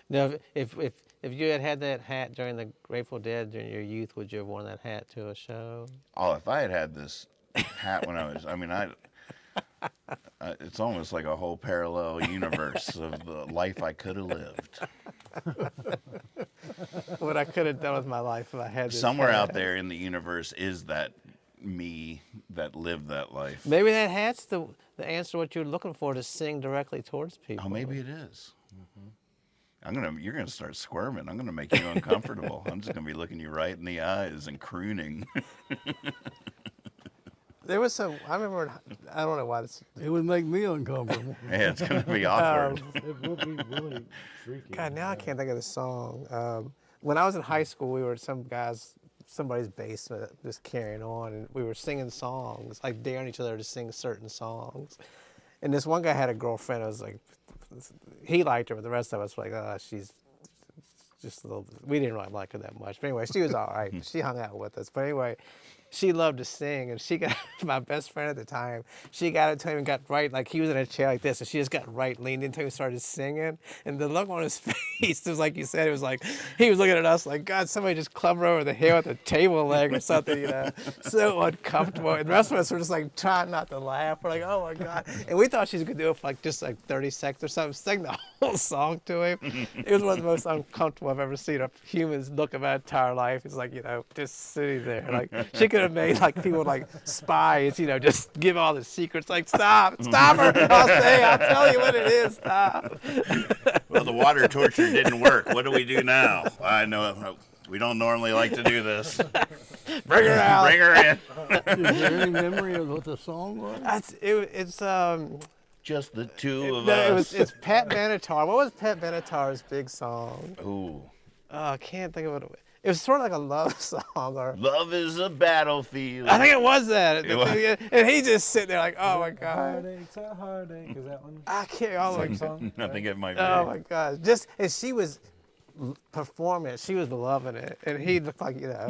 Now, if you had that hat during the Grateful Dead during your youth, would you have worn that hat to a show? Oh, if I had this hat when I was, it's almost like a whole parallel universe of the life I could have lived. What I could have done with my life if I had this Somewhere hat. out there in the universe is that me that lived that life. Maybe that hat's the answer to what you're looking for, to sing directly towards people. Oh, maybe it is. You're gonna start squirming. I'm gonna make you uncomfortable. I'm just gonna be looking you right in the eyes and crooning. There was some, I remember, I don't know why this. It would make me uncomfortable. Yeah, it's gonna be awkward. It will be really freaky. God, now I can't think of the song. When I was in high school, we were at somebody's basement just carrying on, and we were singing songs, like daring each other to sing certain songs. And this one guy had a girlfriend. I was like, he liked her, but the rest of us were like, oh, she's just a little, we didn't really like her that much. But anyway, she was all right. She hung out with us. But anyway, she loved to sing, and she got, my best friend at the time, she got into him and got right, like he was in a chair like this, and she just got right, leaned into him and started singing. And the look on his face, was like you said, it was like, he was looking at us like, God, somebody just clubbed her over the head with a table leg or something, you know, so uncomfortable. And the rest of us were just like trying not to laugh. We're like, oh my God. And we thought she was going to do it for like just like 30 seconds or something, sing the whole song to him. It was one of the most uncomfortable I've ever seen a human's look of my entire life. It's like, you know, just sitting there. Like, she could have made like people like spies, you know, just give all the secrets. Like, stop her. I'll tell you what it is. Stop. Well, the water torture didn't work. What do we do now? I know we don't normally like to do this. Bring her out. Bring her in. Is there any memory of what the song was? It's Just the two of us. it's Pat Benatar. What was Pat Benatar's big song? Ooh. Oh, I can't think of it. It was sort of like a love song, or Love is a battlefield. I think it was that. It was. And he just sitting there like, oh my God. Heartache's a heartache. Is that one? I can't. Oh my Same God. song? I think it might be. Oh my God. Just and she was performing it. She was loving it, and he looked like, you know,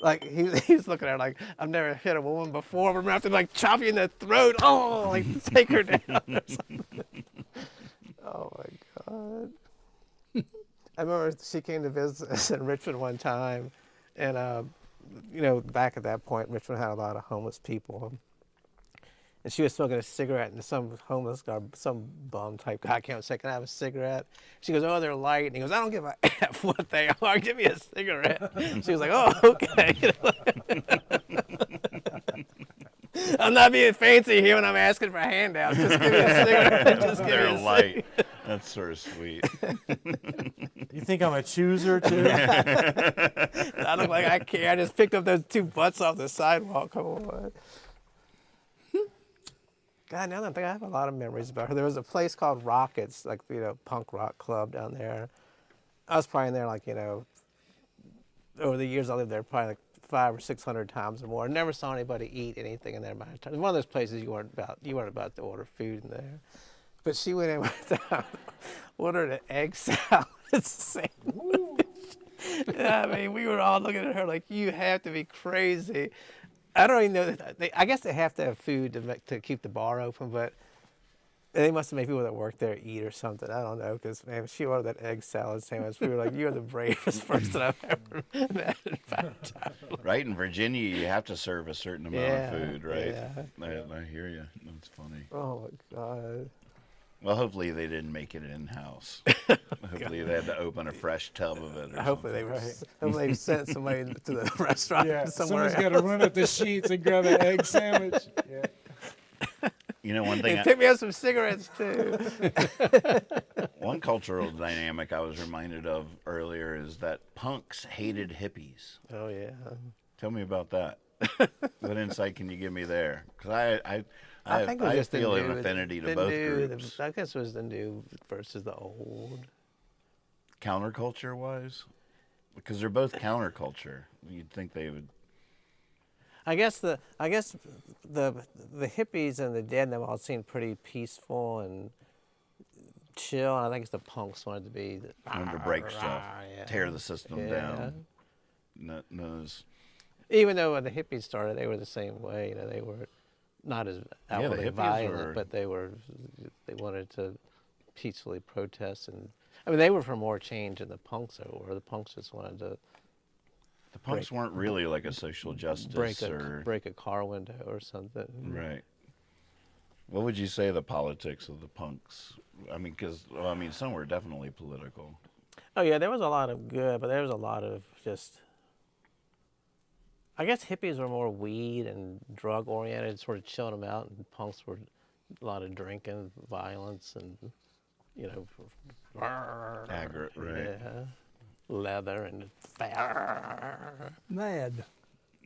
like he was looking at her like, I've never hit a woman before, but I'm gonna have to like chop you in the throat. Oh, like take her down or something. Oh my God. I remember she came to visit us in Richmond one time, and you know, back at that point, Richmond had a lot of homeless people. And she was smoking a cigarette, and some homeless guy, some bum type guy came and said, "Can I have a cigarette?" She goes, "Oh, they're light." And he goes, "I don't give a F what they are. Give me a cigarette." She was like, "Oh, okay." I'm not being fancy here when I'm asking for handouts. Just give me a cigarette. Just give me They're a light. cigarette. That's sort of sweet. You think I'm a chooser too? I look like I care. I just picked up those two butts off the sidewalk. Come on. God, now that I think I have a lot of memories about her. There was a place called Rockets, like, you know, punk rock club down there. I was probably in there, like, you know, over the years I lived there, probably like 500 or 600 times or more. I never saw anybody eat anything in there. It was one of those places you weren't about to order food in there. But she went in with ordered an egg salad sandwich. I mean, we were all looking at her like, you have to be crazy. I don't even know. I guess they have to have food to keep the bar open, but they must have made people that work there eat or something. I don't know, because, man, she ordered that egg salad sandwich. We were like, you're the bravest person I've ever met in my entire life. Right, in Virginia, you have to serve a certain amount of food, right? Yeah. I hear you. That's funny. Oh, my God. Well, hopefully they didn't make it in-house. Hopefully they had to open a fresh tub of it or Hopefully something. they sent somebody to the restaurant Yeah, somewhere someone's got to else. run up the sheets and grab an egg sandwich. Yeah. You know, one thing Hey, pick me up some cigarettes, too. one one cultural dynamic I was reminded of earlier is that punks hated hippies. Oh yeah. Tell me about that. What insight can you give me there? Because I think it was just feel the an new, affinity to the both new, groups. I guess it was the new versus the old. Counterculture wise, because they're both counterculture. You'd think they would. I guess the hippies and the dead and them all seemed pretty peaceful and chill. And I think it's the punks wanted to be Wanted to break stuff, yeah. tear the system Yeah. down. Knows. Even though when the hippies started, they were the same way. You know, they were not as outwardly hippies violent, were- but they wanted to peacefully protest. And I mean, they were for more change than the punks were. The punks just wanted to The punks weren't really like a social justice break a car window or something. Right. What would you say the politics of the punks? I mean, because some were definitely political. Oh yeah, there was a lot of good, but there was a lot of just. I guess hippies were more weed and drug oriented, sort of chilling them out, and punks were a lot of drinking, violence, and Right. yeah, leather and fat. Mad.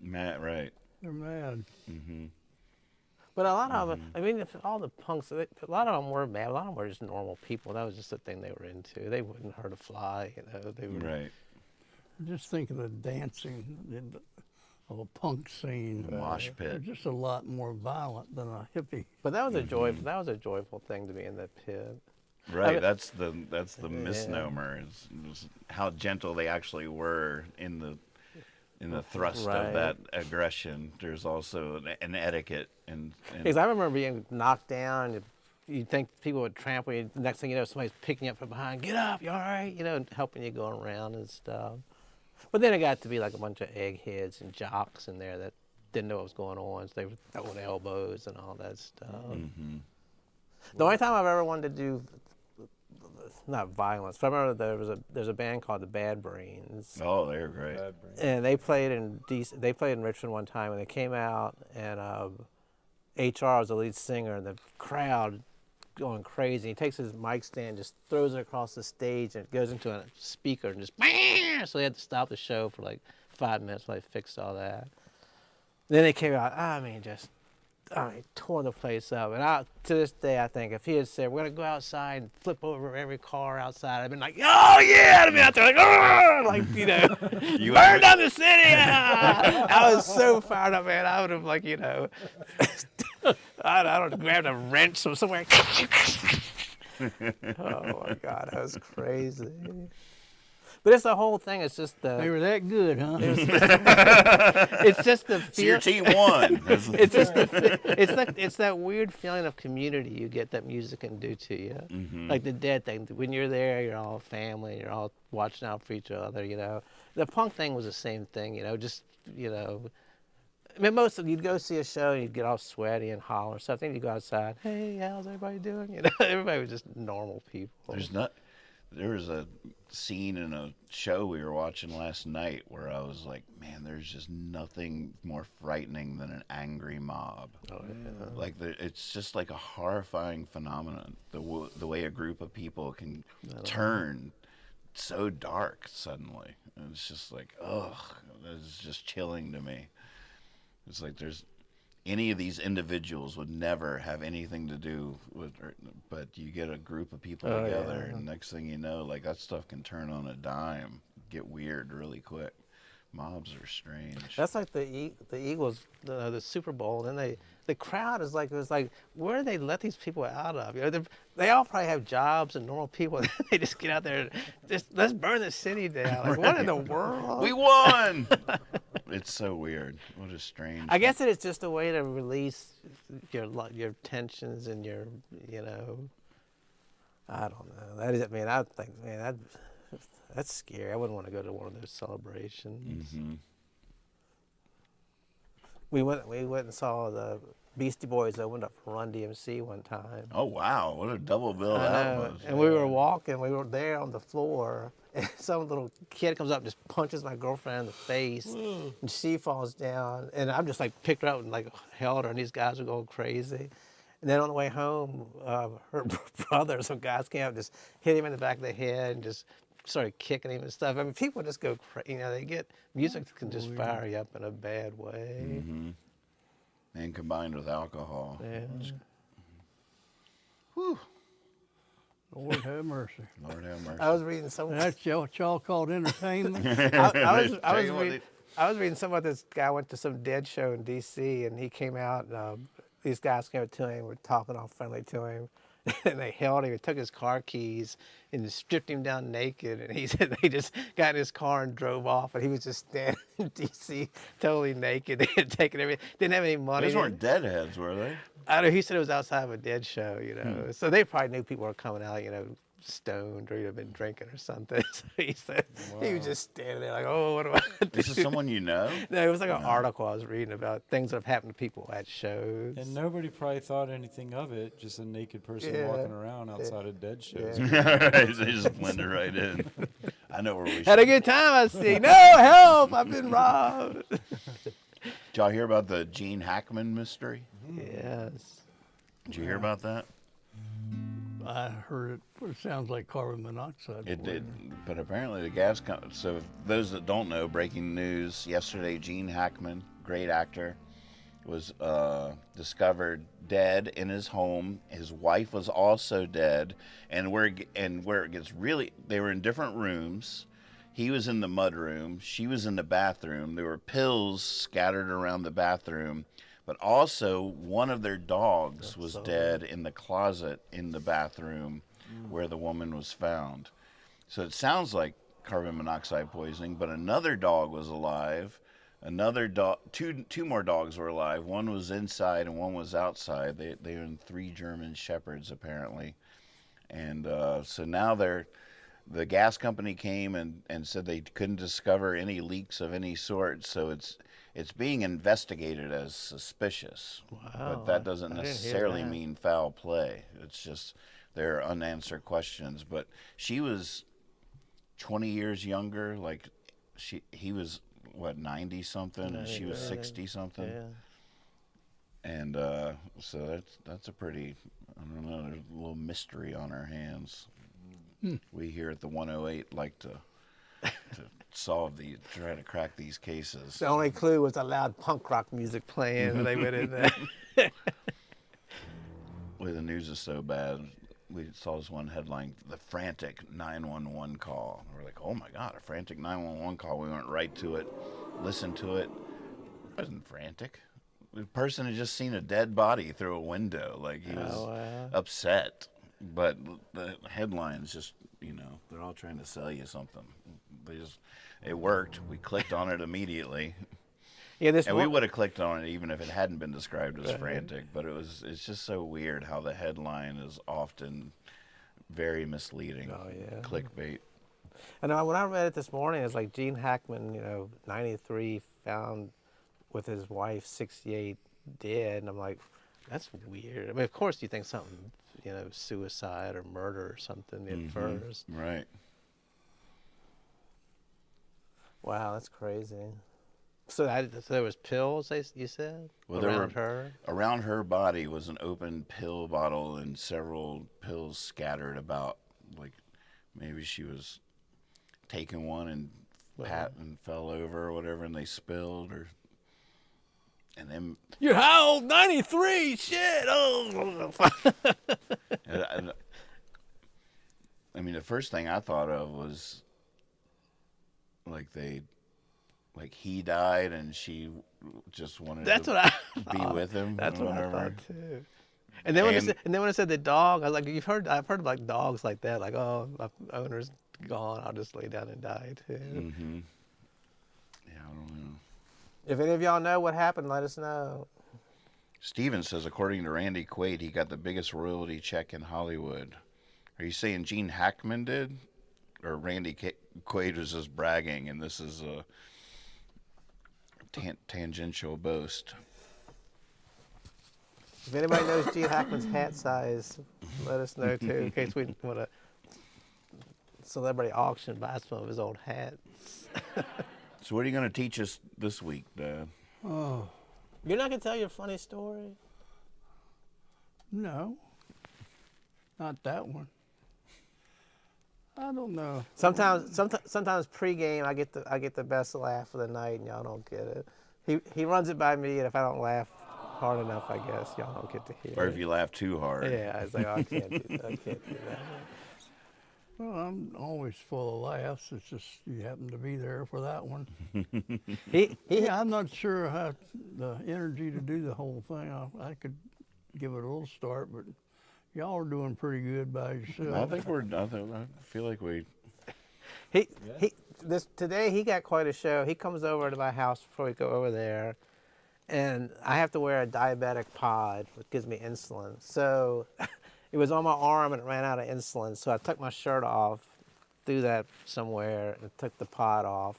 Matt, right. They're mad. But a lot of them, I mean, all the punks, a lot of them were mad. A lot of them were just normal people. That was just the thing they were into. They wouldn't hurt a fly, They were, Right. Just think of the dancing of a punk scene. Mosh They're pit. just a lot more violent than a hippie. But that was a joyful thing to be in that pit. Right. mean- that's the misnomer is how gentle they actually were in the thrust Right. of that aggression. There's also an etiquette and Because I remember being knocked down. You'd think people would trample you. The next thing you know, somebody's picking you up from behind. Get up, you all right? And helping you go around and stuff. But then it got to be like a bunch of eggheads and jocks in there that didn't know what was going on. So they were throwing elbows and all that stuff. The only time I've ever wanted to do, not violence, but I remember there's a band called the Bad Brains. oh, they're great. And they played in Richmond one time, and they came out, and HR was the lead singer, and the crowd going crazy. He takes his mic stand, just throws it across the stage, and it goes into a speaker, and just bang! So they had to stop the show for like 5 minutes while they fixed all that. Then they came out. Tore the place up. And to this day, I think if he had said, "We're gonna go outside and flip over every car outside," I'd been like, "Oh yeah!" I'd been out there like, "Oh!" Burn down the city! Ah! I was so fired up, man. I would have I don't know, grabbed a wrench from somewhere. Oh my God, that was crazy. But it's the whole thing. It's just They were that good, huh? it's just the It's your feel. team won. It's just it's that weird feeling of community you get that music can do to you. Like the Dead thing. When you're there, you're all family. You're all watching out for each other. The punk thing was the same thing. I mean, you'd go see a show and you'd get all sweaty and holler or something. You'd go outside. Hey, how's everybody doing? Everybody was just normal people. There was a scene in a show we were watching last night where I was like, man, there's just nothing more frightening than an angry mob. Oh, yeah. Like it's just like a horrifying phenomenon. The way a group of people can turn so dark suddenly. And it's just like, ugh, it's just chilling to me. It's like any of these individuals would never have anything to do with, but you get a group of people together, and next thing you know, like that stuff can turn on a dime, get weird really quick. Mobs are strange. That's like the Eagles, the Super Bowl, and the crowd is like, it was like, where do they let these people out of? They all probably have jobs and normal people. They just get out there and just let's burn the city down. Like, what in the world? We won. It's so weird. What a strange. I guess it is just a way to release your tensions and your, I don't know. That is, I mean, I think, man, that's scary. I wouldn't want to go to one of those celebrations. We went and saw the Beastie Boys opened up for Run DMC one time. Oh wow, what a double bill I that know. was. And we were walking, we were there on the floor, and some little kid comes up and just punches my girlfriend in the face, and she falls down, and I'm just like picked her up and like held her, and these guys were going crazy. And then on the way home, her brother, some guys came up, just hit him in the back of the head and just started kicking him and stuff. I mean, people just go crazy. You know, they get music can just fire you up in a bad way. And combined with alcohol. Yeah. Whew. Lord have mercy. Lord have mercy. I was reading some. That's what y'all called entertainment? I was reading something about this guy went to some Dead show in D.C. and he came out. And, these guys came up to him, were talking all friendly to him, and they held him and took his car keys and stripped him down naked. And he said they just got in his car and drove off, and he was just standing in D.C. totally naked. They had taken everything, didn't have any money. These weren't deadheads, were they? I don't know. He said it was outside of a Dead show, you know. So they probably knew people were coming out, you know, stoned or he'd been drinking or something. So he said he was just standing there like, oh, what do I do? This is someone you know? No, it was like an article I was reading about things that have happened to people at shows. And nobody probably thought anything of it. Just a naked person Yeah. walking around outside of Dead shows. They just blended right in. I know where we Had should. a good time, I see. No, help, I've been robbed. Did y'all hear about the Gene Hackman mystery? Yes. Did you hear about that? I heard it. It sounds like carbon monoxide. It poisoning. did, but apparently the gas company. So those that don't know, breaking news yesterday: Gene Hackman, great actor, was discovered dead in his home. His wife was also dead, and where it gets really, they were in different rooms. He was in the mud room. She was in the bathroom. There were pills scattered around the bathroom. But also, one of their dogs was dead in the closet in the bathroom where the woman was found. So it sounds like carbon monoxide poisoning, but another dog was alive. Another dog, two more dogs were alive. One was inside and one was outside. They were 3 German Shepherds, apparently. And so now the gas company came and said they couldn't discover any leaks of any sort. So it's being investigated as suspicious, but that doesn't necessarily mean foul play. It's just there are unanswered questions. But she was 20 years younger. Like he was what 90 something, and she was 60 something. Yeah. And so that's a pretty, I don't know. There's a little mystery on our hands. We here at the 108 like to try to crack these cases. The only clue was the loud punk rock music playing when they went in there. Well, the news is so bad. We saw this one headline, the frantic 911 call. We're like, oh my God, a frantic 911 call. We went right to it, listened to it. It wasn't frantic. The person had just seen a dead body through a window. Like he was upset. But the headlines just, you know, they're all trying to sell you something. It worked. We clicked on it immediately. Yeah, we would have clicked on it even if it hadn't been described as frantic. But it's just so weird how the headline is often very misleading. Oh, yeah. Clickbait. And when I read it this morning, it's like Gene Hackman, you know, 93, found with his wife, 68, dead. And I'm like, that's weird. I mean, of course you think something, you know, suicide or murder or something at first. Right. Wow, that's crazy. So there was pills, you said, Well, around her? Around her body was an open pill bottle and several pills scattered about. Like maybe she was taking one and fell over or whatever, and they spilled, and then You're how old? 93. Shit. Oh. I mean, the first thing I thought of was like he died and she just wanted to be with him. That's or what whatever. I thought too. And then when it said the dog, I was like, I've heard of like dogs like that, like, oh, my owner's gone, I'll just lay down and die too. Mm-hmm. Yeah, I don't know. If any of y'all know what happened, let us know. Steven says, according to Randy Quaid, he got the biggest royalty check in Hollywood. Are you saying Gene Hackman did? Or Randy Quaid was just bragging, and this is a tangential boast? If anybody knows Gene Hackman's hat size, let us know too, in case we want to celebrity auction buy some of his old hats. So what are you going to teach us this week, Dad? Oh, You're not going to tell your funny story? No, not that one. I don't know. Sometimes pregame I get the best laugh of the night, and y'all don't get it. He runs it by me, and if I don't laugh hard enough, I guess y'all don't get to hear Or it. if you laugh too hard. Yeah, I was like, oh, I can't do that. I can't do that. Well, I'm always full of laughs. It's just you happen to be there for that one. Yeah, I'm not sure how the energy to do the whole thing. I could give it a little start, but y'all are doing pretty good by yourself. I feel like we. Today he got quite a show. He comes over to my house before we go over there, and I have to wear a diabetic pod, which gives me insulin. So it was on my arm and it ran out of insulin. So I took my shirt off, threw that somewhere, and took the pod off.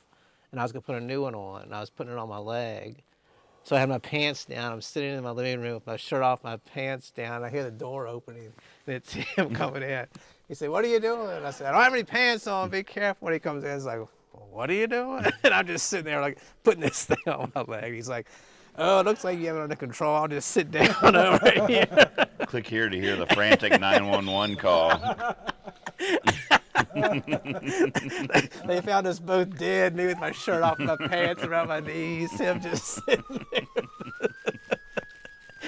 And I was gonna put a new one on, and I was putting it on my leg. So I had my pants down. I'm sitting in my living room with my shirt off, my pants down. I hear the door opening, and it's him coming in. He said, "What are you doing?" And I said, "I don't have any pants on. Be careful." When he comes in, he's like, well, "What are you doing?" And I'm just sitting there like putting this thing on my leg. He's like, "Oh, it looks like you have it under control. I'll just sit down over here." Click here to hear the frantic 911 call. They found us both dead, me with my shirt off, my pants around my knees, him just sitting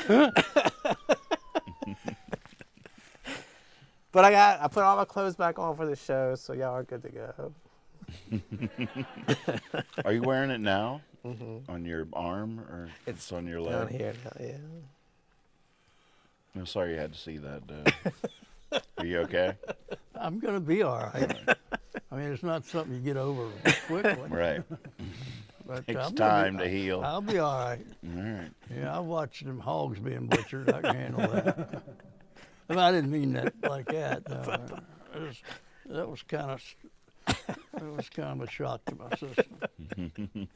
there. But I put all my clothes back on for the show, so y'all are good to go. Are you wearing it now? Mm-hmm. On your arm, or it's on your leg? Down here now, yeah. I'm sorry you had to see that. Are you okay? I'm going to be all right. I mean, it's not something you get over quickly. Right. But Takes time to heal. I'll be all right. All right. Yeah, I watched them hogs being butchered. I can handle that. But I didn't mean that like that. No. That was kind of a shock to my system.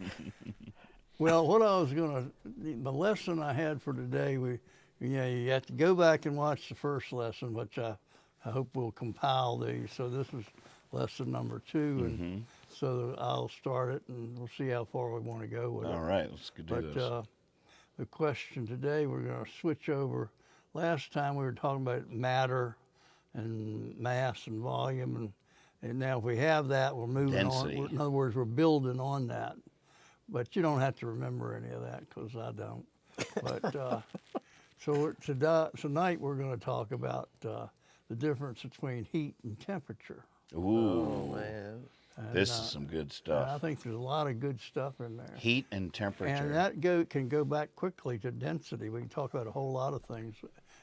Well, what I was the lesson I had for today, you have to go back and watch the first lesson, which I hope we'll compile these. So this is lesson number 2, and so I'll start it, and we'll see how far we want to go with it. All right, let's do this. But the question today, we're going to switch over. Last time we were talking about matter and mass and volume, and now if we have that, we're moving Density. on. In other words, we're building on that. But you don't have to remember any of that, because I don't. But so tonight we're going to talk about the difference between heat and temperature. Ooh, Man. And, this is some good stuff. I think there's a lot of good stuff in there. Heat and temperature. And that can go back quickly to density. We can talk about a whole lot of things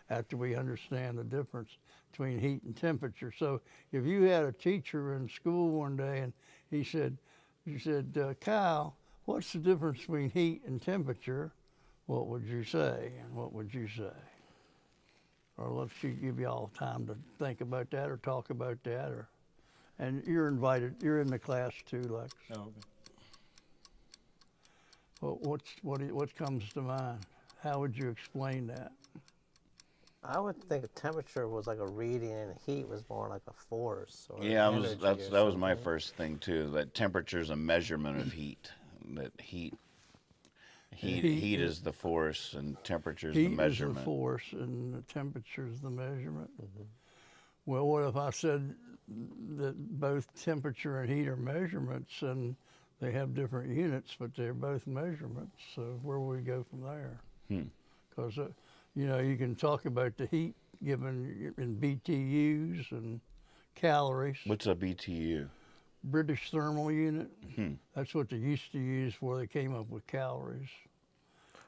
after we understand the difference between heat and temperature. So if you had a teacher in school one day and he said, Kyle, what's the difference between heat and temperature? What would you say? And what would you say? Or let's give you all time to think about that or talk about that. And you're invited. You're in the class too, Lex. Oh, okay. What comes to mind? How would you explain that? I would think temperature was like a reading, and heat was more like a force. Or Yeah, energy that or was my something. first thing too. That temperature is a measurement of heat. That heat is the force, and temperature is the measurement. Heat is the force, and the temperature is the measurement. Well, what if I said that both temperature and heat are measurements, and they have different units, but they're both measurements? So where will we go from there? Because you can talk about the heat given in BTUs and calories. What's a BTU? British thermal unit. That's what they used to use before they came up with calories.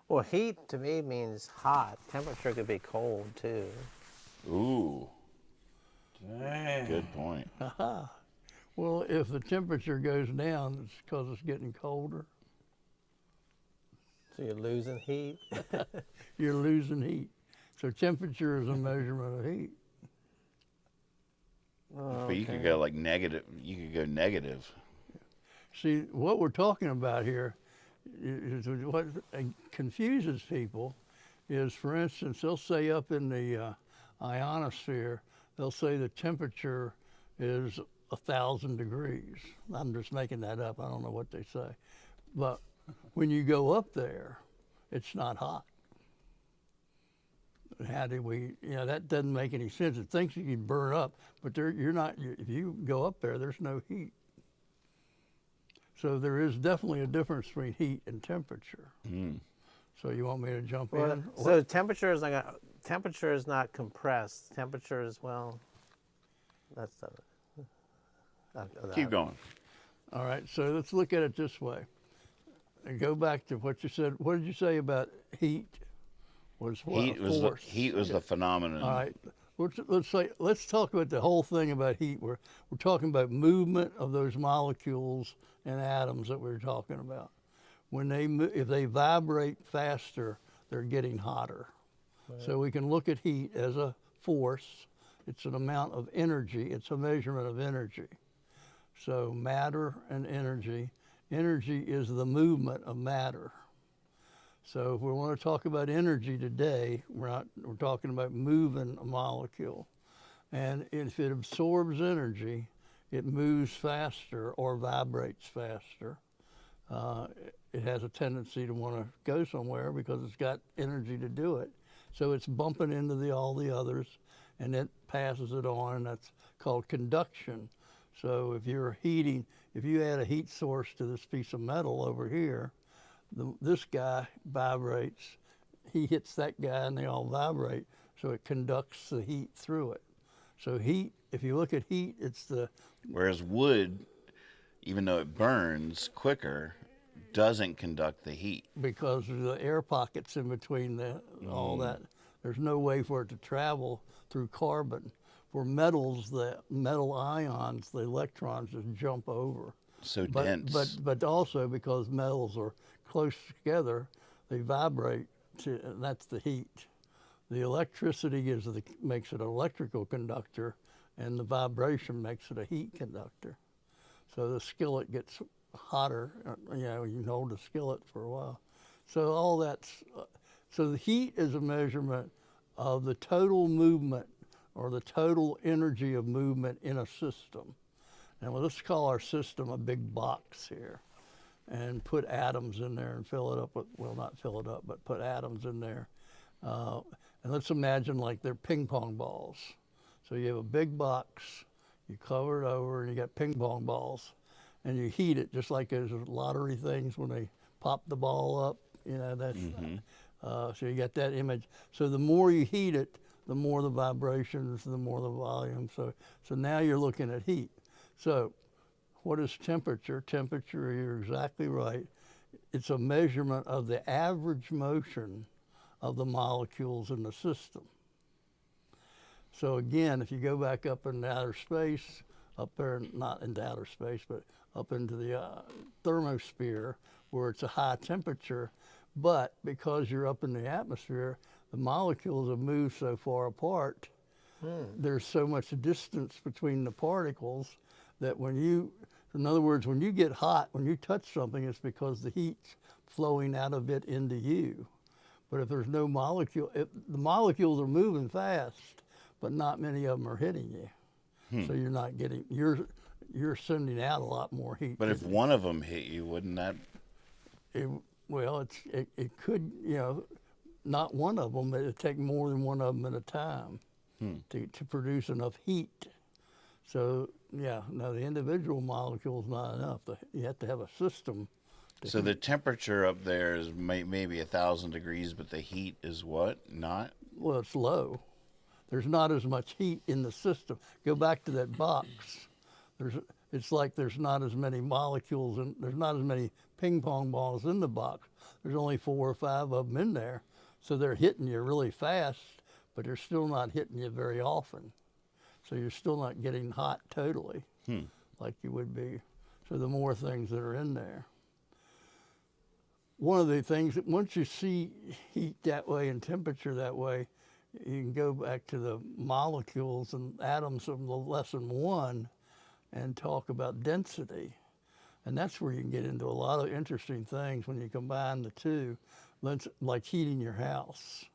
Well, heat to me means hot. Temperature could be cold too. Ooh, Dang. good point. Well, if the temperature goes down, it's because it's getting colder. So you're losing heat. You're losing heat. So temperature is a measurement of heat. But you could go like negative. You could go negative. See, what we're talking about here is what confuses people is, for instance, they'll say up in the ionosphere, they'll say the temperature is 1,000 degrees. I'm just making that up. I don't know what they say. But when you go up there, it's not hot. how do we, that doesn't make any sense. It thinks you can burn up, but you're not, if you go up there, there's no heat. So there is definitely a difference between heat and temperature. So you want me to jump in? So temperature is not compressed. Temperature is, well, that's Keep going. All right, so let's look at it this way. And go back to what you said. What did you say about heat? Was what? Heat was the phenomenon. All right. Let's talk about the whole thing about heat. We're talking about movement of those molecules and atoms that we're talking about. If they vibrate faster, they're getting hotter. Right. So we can look at heat as a force. It's an amount of energy. It's a measurement of energy. So matter and energy. Energy is the movement of matter. So if we want to talk about energy today, we're talking about moving a molecule. And if it absorbs energy, it moves faster or vibrates faster. It has a tendency to want to go somewhere because it's got energy to do it. So it's bumping into all the others, and it passes it on, and that's called conduction. So if you add a heat source to this piece of metal over here, this guy vibrates, he hits that guy, and they all vibrate, so it conducts the heat through it. So heat, if you look at heat, Whereas wood, even though it burns quicker, doesn't conduct the heat. Because of the air pockets in between all that. There's no way for it to travel through carbon. For metals, the metal ions, the electrons just jump over. So dense. But also because metals are close together, they vibrate, and that's the heat. The electricity makes it an electrical conductor, and the vibration makes it a heat conductor. So the skillet gets hotter, you can hold the skillet for a while. So so the heat is a measurement of the total movement or the total energy of movement in a system. And let's call our system a big box here and put atoms in there and fill it up with, well, not fill it up, but put atoms in there. And let's imagine like they're ping pong balls. So you have a big box, you cover it over, and you got ping pong balls, and you heat it just like those lottery things when they pop the ball up. So you got that image. So the more you heat it, the more the vibrations, the more the volume. So now you're looking at heat. So what is temperature? Temperature, you're exactly right. It's a measurement of the average motion of the molecules in the system. So again, if you go back up into outer space, up there, not into outer space, but up into the thermosphere, where it's a high temperature, but because you're up in the atmosphere, the molecules have moved so far apart, there's so much distance between the particles that in other words, when you get hot, when you touch something, it's because the heat's flowing out of it into you. But if there's no molecule, the molecules are moving fast, but not many of them are hitting you. So you're not getting, you're sending out a lot more heat. But if one of them hit you, wouldn't that? It could, not one of them, it'd take more than one of them at a time to produce enough heat. So, the individual molecule's not enough. You have to have a system. So the temperature up there is maybe 1,000 degrees, but the heat is what? Not? Well, it's low. There's not as much heat in the system. Go back to that box. It's like there's not as many molecules and there's not as many ping pong balls in the box. There's only 4 or 5 of them in there. So they're hitting you really fast, but they're still not hitting you very often. So you're still not getting hot totally like you would be. So the more things that are in there. One of the things that once you see heat that way and temperature that way, you can go back to the molecules and atoms from the lesson 1 and talk about density. And that's where you can get into a lot of interesting things when you combine the two, like heating your house.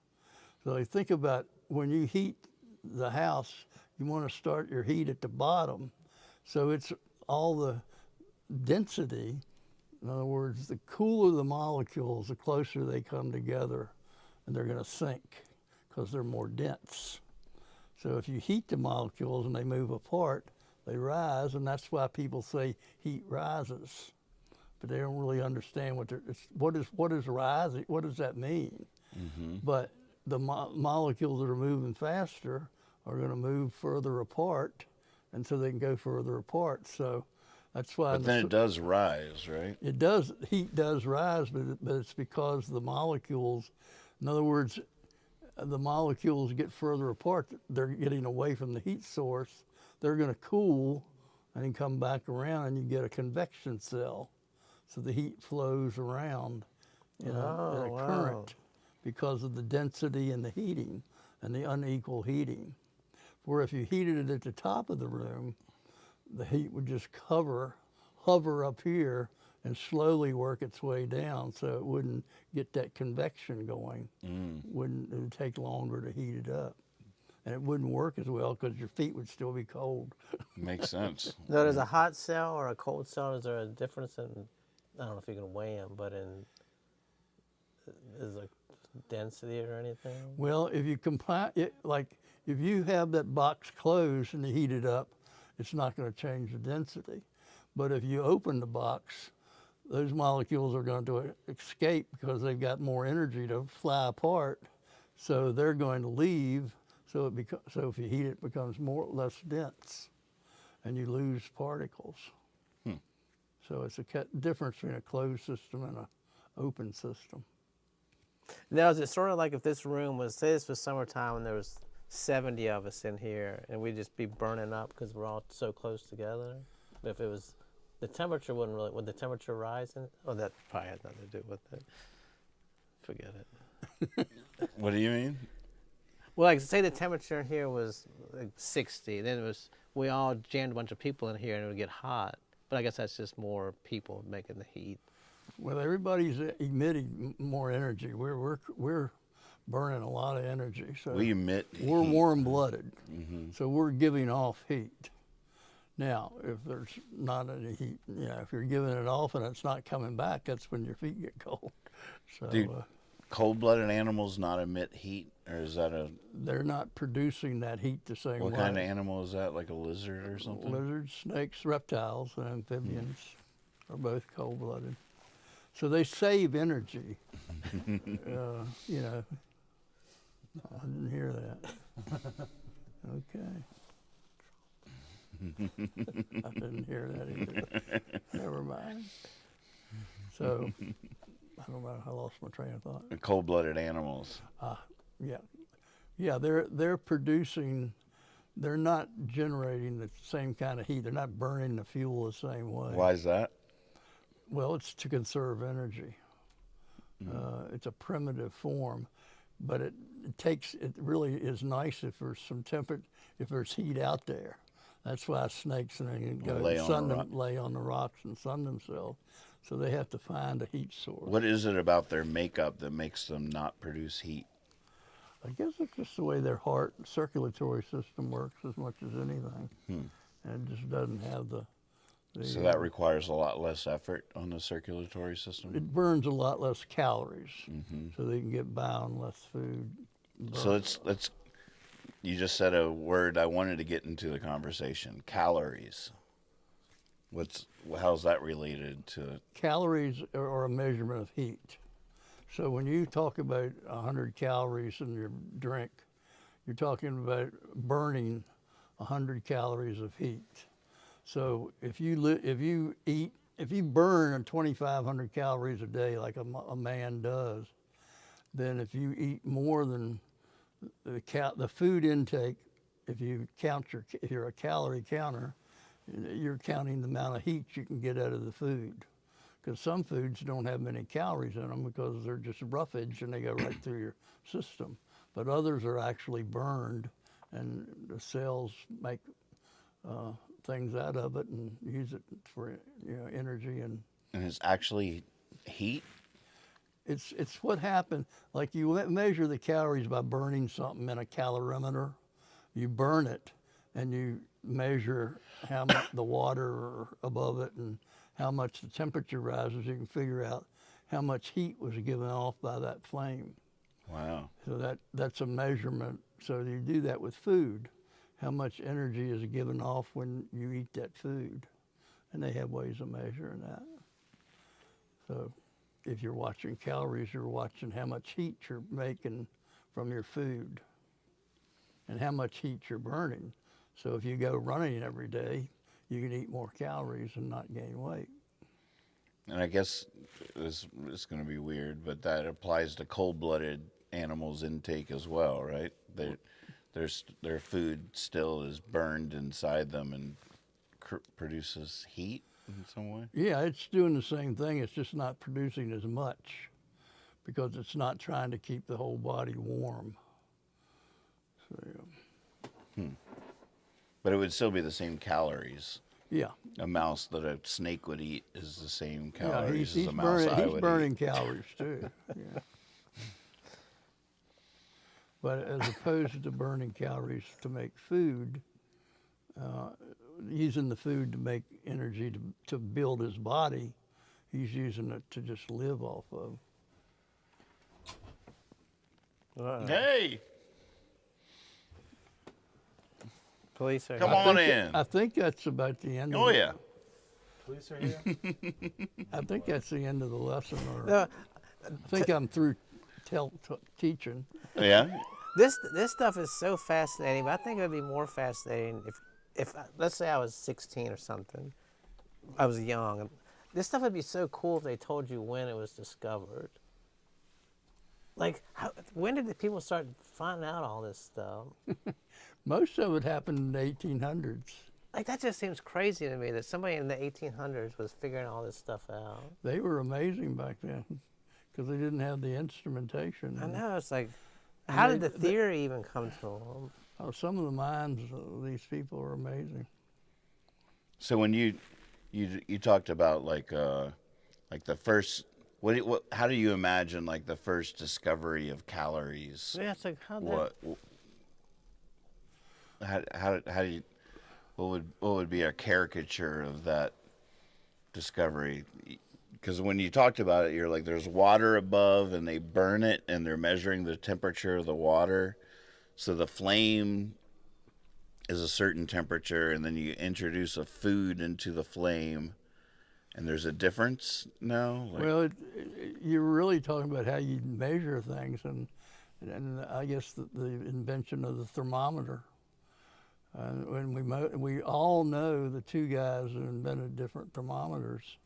So you think about when you heat the house, you want to start your heat at the bottom. So it's all the density. In other words, the cooler the molecules, the closer they come together, and they're going to sink because they're more dense. So if you heat the molecules and they move apart, they rise, and that's why people say heat rises. But they don't really understand what is rising. What does that mean? But the molecules that are moving faster are going to move further apart, and so they can go further apart. So that's why. But then it does rise, right? It does. Heat does rise, but it's because the molecules. In other words, the molecules get further apart. They're getting away from the heat source. They're going to cool, and then come back around, and you get a convection cell. So the heat flows around in a current because of the density and the heating and the unequal heating. Where if you heated it at the top of the room, the heat would just hover up here and slowly work its way down, so it wouldn't get that convection going. It would take longer to heat it up. And it wouldn't work as well because your feet would still be cold. Makes sense. So there's a hot cell or a cold cell. Is there a difference in, I don't know if you can weigh them, but is there density or anything? Well, if you combine it, like if you have that box closed and you heat it up, it's not going to change the density. But if you open the box, those molecules are going to escape because they've got more energy to fly apart. So they're going to leave. So if you heat it, it becomes less dense, and you lose particles. So it's a difference between a closed system and an open system. Now, is it sort of like if this room was, say this was summertime and there was 70 of us in here, and we'd just be burning up because we're all so close together? If it was, the temperature wouldn't really, would the temperature rise? Oh, that probably had nothing to do with it. Forget it. What do you mean? Well, like say the temperature in here was like 60, then we all jammed a bunch of people in here and it would get hot. But I guess that's just more people making the heat. Well, everybody's emitting more energy. We're burning a lot of energy. So We emit we're heat. warm-blooded, so we're giving off heat. Now, if there's not any heat, if you're giving it off and it's not coming back, that's when your feet get cold. So Do cold-blooded animals not emit heat, or is that they're not producing that heat the same way. what kind of animal is that? Like a lizard or something? Lizards, snakes, reptiles, and amphibians are both cold-blooded. So they save energy. I didn't hear that. Okay. I didn't hear that either. Never mind. So, I don't know. I lost my train of thought. Cold-blooded animals. Yeah. They're producing. They're not generating the same kind of heat. They're not burning the fuel the same way. Why is that? Well, it's to conserve energy. It's a primitive form, but it really is nice if there's if there's heat out there. That's why snakes Lay on the rocks and sun themselves. So they have to find a heat source. What is it about their makeup that makes them not produce heat? I guess it's just the way their heart and circulatory system works as much as anything. And it just doesn't have the So that requires a lot less effort on the circulatory system? it burns a lot less calories, so they can get by on less food. So let's. You just said a word I wanted to get into the conversation. Calories. How's that related to? Calories are a measurement of heat. So when you talk about 100 calories in your drink, you're talking about burning 100 calories of heat. So if you burn 2,500 calories a day like a man does, then if you eat more than the food intake, if you're a calorie counter, you're counting the amount of heat you can get out of the food. Because some foods don't have many calories in them because they're just roughage and they go right through your system. But others are actually burned, and the cells make things out of it and use it for energy. And it's actually heat? It's what happened. Like you measure the calories by burning something in a calorimeter. You burn it, and you measure how much the water above it and how much the temperature rises. You can figure out how much heat was given off by that flame. Wow. So that's a measurement. So you do that with food. How much energy is given off when you eat that food? And they have ways of measuring that. So if you're watching calories, you're watching how much heat you're making from your food and how much heat you're burning. So if you go running every day, you can eat more calories and not gain weight. And I guess this is going to be weird, but that applies to cold-blooded animals' intake as well, right? Their food still is burned inside them and produces heat in some way? Yeah, it's doing the same thing. It's just not producing as much because it's not trying to keep the whole body warm. So, yeah. But it would still be the same calories. Yeah. A mouse that a snake would eat is the same Yeah, calories he's as a mouse I he's would burning eat. calories too. Yeah. But as opposed to burning calories to make food, using the food to make energy to build his body, he's using it to just live off of. Hey, Police are come here. on in. I think that's about the end. Oh, of yeah. Police are here. I think that's the end of the lesson. Or No, I think I'm through teaching. Yeah? this stuff is so fascinating, but I think it would be more fascinating if let's say I was 16 or something. I was young. This stuff would be so cool if they told you when it was discovered. Like, when did the people start finding out all this stuff? Most of it happened in the 1800s. Like, that just seems crazy to me that somebody in the 1800s was figuring all this stuff out. They were amazing back then because they didn't have the instrumentation. I know, it's like, how did the theory even come to them? Oh, some of the minds of these people are amazing. So when you talked about like the first, how do you imagine like the first discovery of calories? Yeah, it's like, how did How do you, what would be a caricature of that discovery? Because when you talked about it, you're like, there's water above and they burn it and they're measuring the temperature of the water. So the flame is a certain temperature, and then you introduce a food into the flame, and there's a difference now? Well, you're really talking about how you measure things, and I guess the invention of the thermometer. When we all know the two guys who invented different thermometers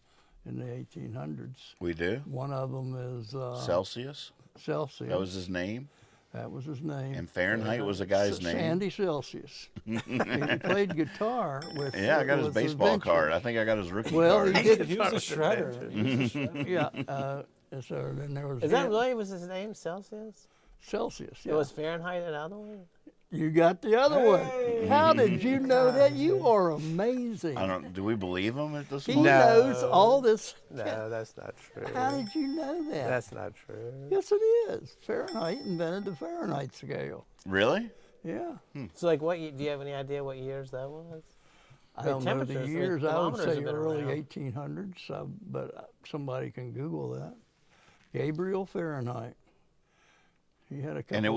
in the 1800s. We do? One of them is Celsius? Celsius. That was his name? That was his name. And Fahrenheit was a guy's name? Sandy Celsius. He played guitar with. Yeah, I got his with baseball inventions. card. I think I got his rookie Well, card. he did. He was a shredder. Yeah. And so then there was. Is that really was his name, Celsius? Celsius? Yeah. It was Fahrenheit another one? You got the other one. How did you know that? You are amazing. I don't. Do we believe him at this He point? knows all this. No, that's not true. How did you know that? That's not true. Yes, it is. Fahrenheit invented the Fahrenheit scale. Really? Yeah. So, like, do you have any idea what years that was? I don't know the temperatures, like, years. I would thermometers say have been early around. 1800s, but somebody can Google that. Gabriel Fahrenheit. He had a couple. And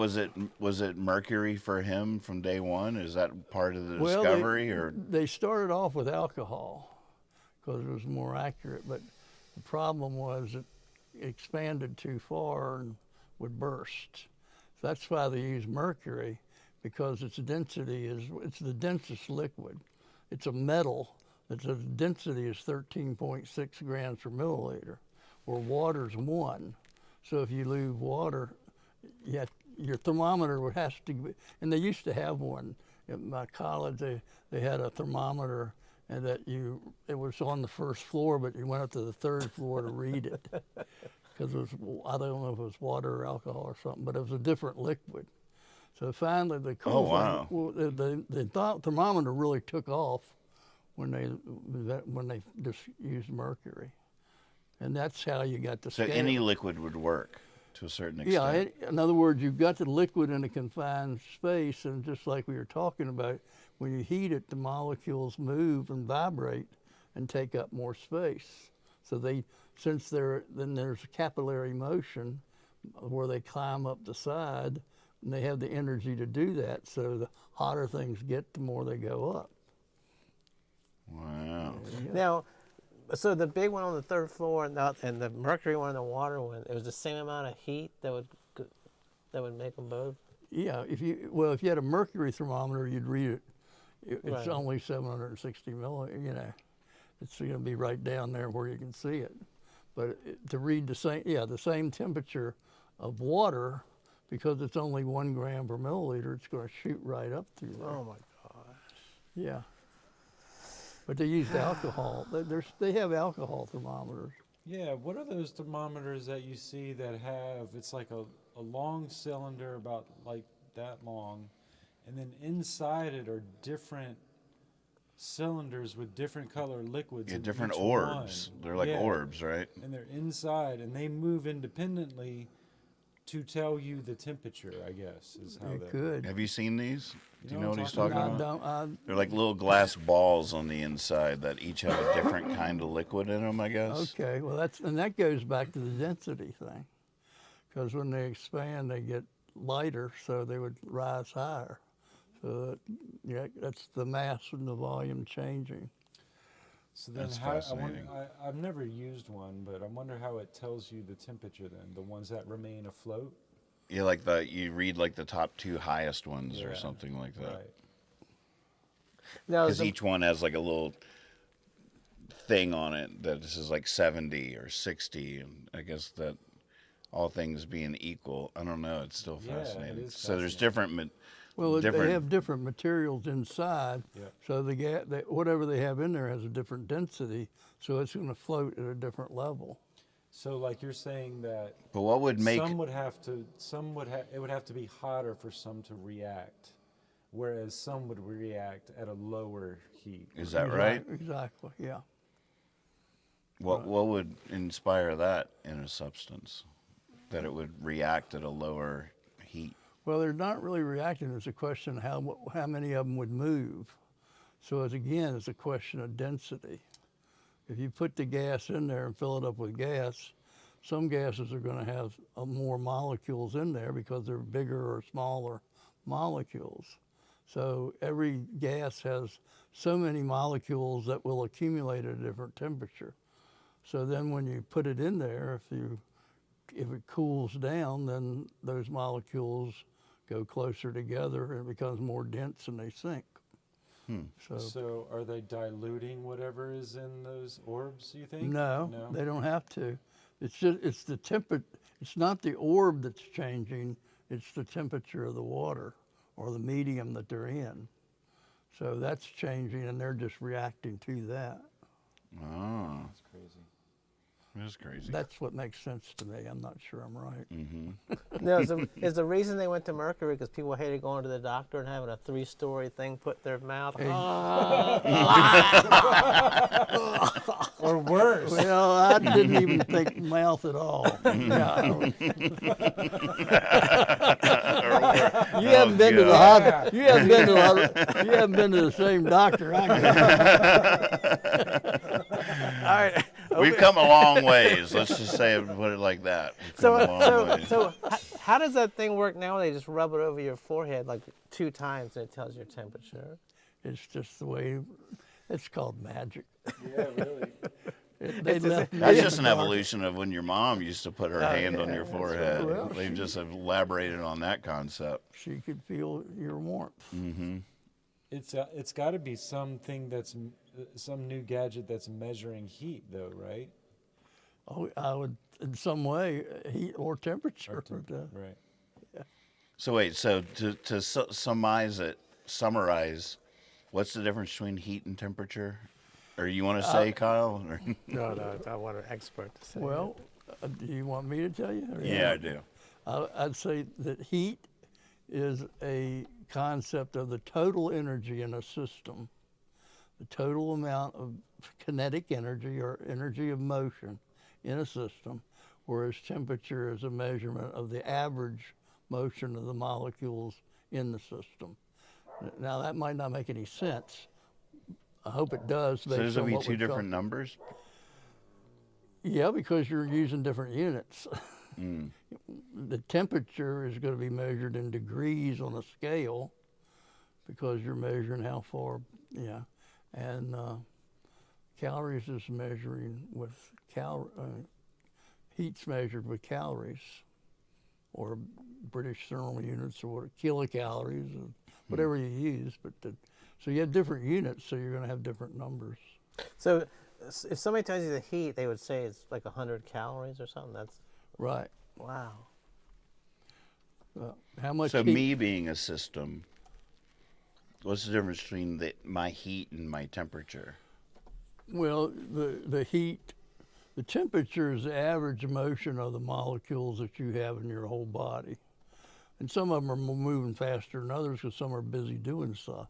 was it mercury for him from day one? Is that part of the Well, discovery, or they started off with alcohol because it was more accurate, but the problem was it expanded too far and would burst. So that's why they use mercury, because its density it's the densest liquid. It's a metal. Its density is 13.6 grams per milliliter, where water's 1. So if you lose water, your thermometer would have to be, and they used to have one. At my college, they had a thermometer, and it was on the first floor, but you went up to the third floor to read it. Because I don't know if it was water or alcohol or something, but it was a different liquid. So finally, the thermometer really took off when they just used mercury, and that's how you got the so scale. any liquid would work to a certain extent? Yeah, in other words, you've got the liquid in a confined space, and just like we were talking about, when you heat it, the molecules move and vibrate and take up more space. So then there's capillary motion where they climb up the side, and they have the energy to do that. So the hotter things get, the more they go up. Wow. Now, so the big one on the third floor and the mercury one and the water one, it was the same amount of heat that would make them both? Yeah, if you had a mercury thermometer, you'd read it. It's Right. only 760 it's going to be right down there where you can see it. But to read the same temperature of water, because it's only 1 gram per milliliter, it's going to shoot right up through there. Oh my gosh. Yeah. But they used alcohol. They have alcohol thermometers. Yeah, what are those thermometers that you see that have, it's like a long cylinder about like that long, and then inside it are different cylinders with different color liquids. Yeah, in different each orbs. one. They're like Yeah, orbs, right? and they're inside, and they move independently to tell you the temperature, I guess, is how They that. could. Have you seen these? Do you know know what what he's I'm talking talking about? I They're like little glass balls on the inside that each have a different kind of liquid in them, I guess. Okay, well that goes back to the density thing, because when they expand, they get lighter, so they would rise higher. So that's the mass and the volume changing. So then That's how, fascinating. I've never used one, but I wonder how it tells you the temperature then, the ones that remain afloat. Yeah, like you read like the top 2 highest ones or Yeah, something like that. Right. Now, Because each one has like a little thing on it that this is like 70 or 60, and I guess that all things being equal, I don't know, it's still Yeah, it fascinating. is So there's fascinating. Well, different. they have different materials inside, Yeah. so whatever they have in there has a different density, so it's going to float at a different level. So like you're saying that But what would make it would have to be hotter for some to react, whereas some would react at a lower heat. is that right? Exactly, yeah. What would inspire that in a substance that it would react at a lower heat? Well, they're not really reacting. It's a question of how many of them would move. So it's a question of density. If you put the gas in there and fill it up with gas, some gases are going to have more molecules in there because they're bigger or smaller molecules. So every gas has so many molecules that will accumulate at a different temperature. So then when you put it in there, if it cools down, then those molecules go closer together and it becomes more dense and they sink. So are they diluting whatever is in those orbs, you think? No, they don't have to. It's the temperature. It's not the orb that's changing. It's the temperature of the water or the medium that they're in. So that's changing, and they're just reacting to that. Oh, That's crazy. that's crazy. That's what makes sense to me. I'm not sure I'm right. now is the reason they went to mercury because people hated going to the doctor and having a 3-story thing put in their mouth? Or worse. Well, I didn't even think mouth at all. No. You haven't been to the hospital. You haven't been to you haven't been to the same doctor I go. All right. We've come a long ways. Let's just say it, put it like that. We've come a long ways. So how does that thing work now? They just rub it over your forehead like 2 times and it tells your temperature. It's just the way. It's called magic. Yeah, really. They left me That's in just the an dark. evolution of when your mom used to put her hand on your forehead. Well, They just have elaborated on that concept. She could feel your warmth. It's got to be something that's some new gadget that's measuring heat, though, right? Oh, I would, in some way, heat or temperature. Right. So wait, so to summarize, what's the difference between heat and temperature? Or you want to say, Kyle? Or? No, I want an expert to say. Well, do you want me to tell you? Or Yeah, I do. I'd say that heat is a concept of the total energy in a system, the total amount of kinetic energy or energy of motion in a system, whereas temperature is a measurement of the average motion of the molecules in the system. Now, that might not make any sense. I hope it does. So there's going to be 2 different different numbers? Yeah, because you're using different units. The temperature is going to be measured in degrees on a scale because you're measuring how far, and calories is measuring with heat's measured with calories, or British thermal units, or kilocalories, or whatever you use. But so you have different units, so you're going to have different numbers. So if somebody tells you the heat, they would say it's like 100 calories or something. That's Right. wow. How much So heat? me being a system, what's the difference between my heat and my temperature? Well, the heat, the temperature is the average motion of the molecules that you have in your whole body. And some of them are moving faster than others because some are busy doing stuff.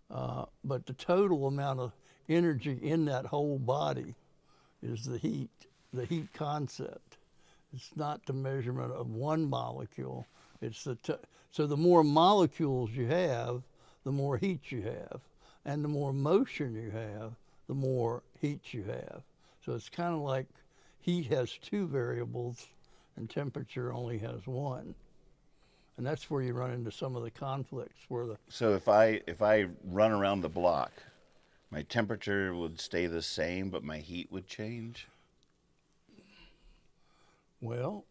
But the total amount of energy in that whole body is the heat concept. It's not the measurement of one molecule. It's so the more molecules you have, the more heat you have. And the more motion you have, the more heat you have. So it's kind of like heat has two variables and temperature only has one. And that's where you run into some of the conflicts where So if I run around the block, my temperature would stay the same, but my heat would change? well,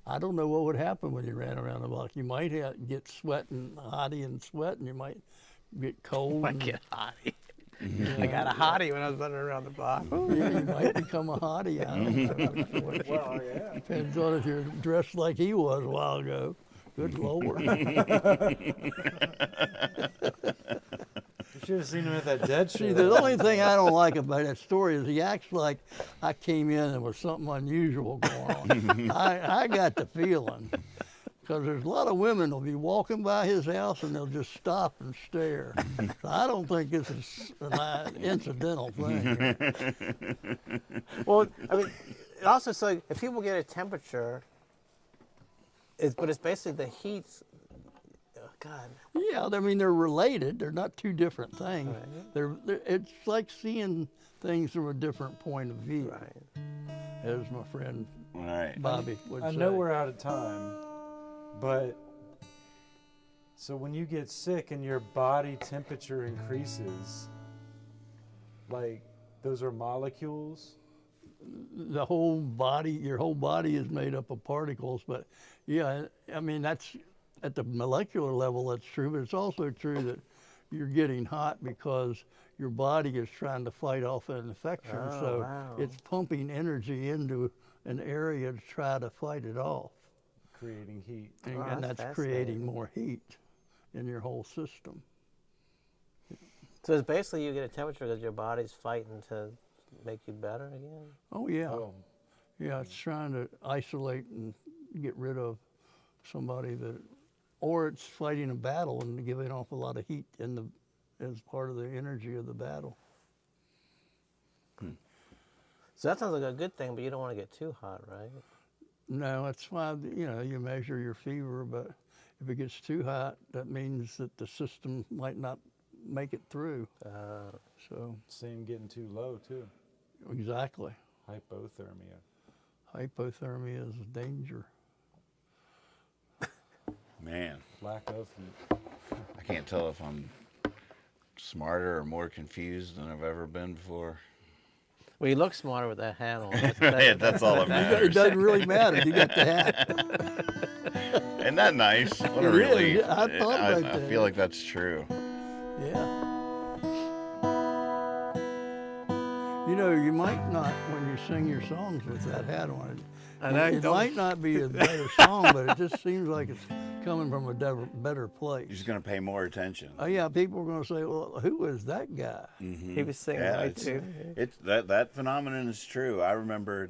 I don't know what would happen when you ran around the block. You might get sweating, hottie and sweat, and you might get cold. I get hottie. I got a hottie when I was running around the block. Yeah, you might become a hottie. I don't know. Well, yeah. Depends on if you're dressed like he was a while ago. Good Lord. You should have seen him at that dead show. See, the only thing I don't like about that story is he acts like I came in and there was something unusual going on. I got the feeling. Because there's a lot of women will be walking by his house and they'll just stop and stare. So I don't think this is an incidental thing. Well, I mean, it also so if people get a temperature, but it's basically the heat. Oh God. Yeah, I mean, they're related. They're not two different things. Right. It's like seeing things from a different point of view, Right. as my friend All right. Bobby would I say. know we're out of time, but so when you get sick and your body temperature increases, like those are molecules? The whole body, your whole body is made up of particles, but yeah, I mean, that's at the molecular level, that's true, but it's also true that you're getting hot because your body is trying to fight off an infection. Oh, So wow. it's pumping energy into an area to try to fight it off. Creating heat. And, Oh, and that's that's creating fascinating. more heat in your whole system. So it's basically you get a temperature because your body's fighting to make you better again. Oh, yeah. Oh, Yeah, it's trying to isolate and get rid of somebody that, or it's fighting a battle and giving off a lot of heat as part of the energy of the battle. So that sounds like a good thing, but you don't want to get too hot, right? No, that's why, you measure your fever, but if it gets too hot, that means that the system might not make it through. So, same getting too low too. exactly. Hypothermia. Hypothermia is a danger. Man, Lack of heat. I can't tell if I'm smarter or more confused than I've ever been before. Well, you look smarter with that hat on. Yeah, that's all that It matters. doesn't really matter. You got the hat. Isn't that nice? What a It is. relief. I thought about I that. feel like that's true. Yeah. You might not, when you sing your songs with that hat on it, I know, it don't- might not be a better song, but it just seems like it's coming from a better place. You're just going to pay more attention. Oh yeah, people are going to say, "Well, who is that guy?" He was singing Yeah, right too. it's that phenomenon is true. I remember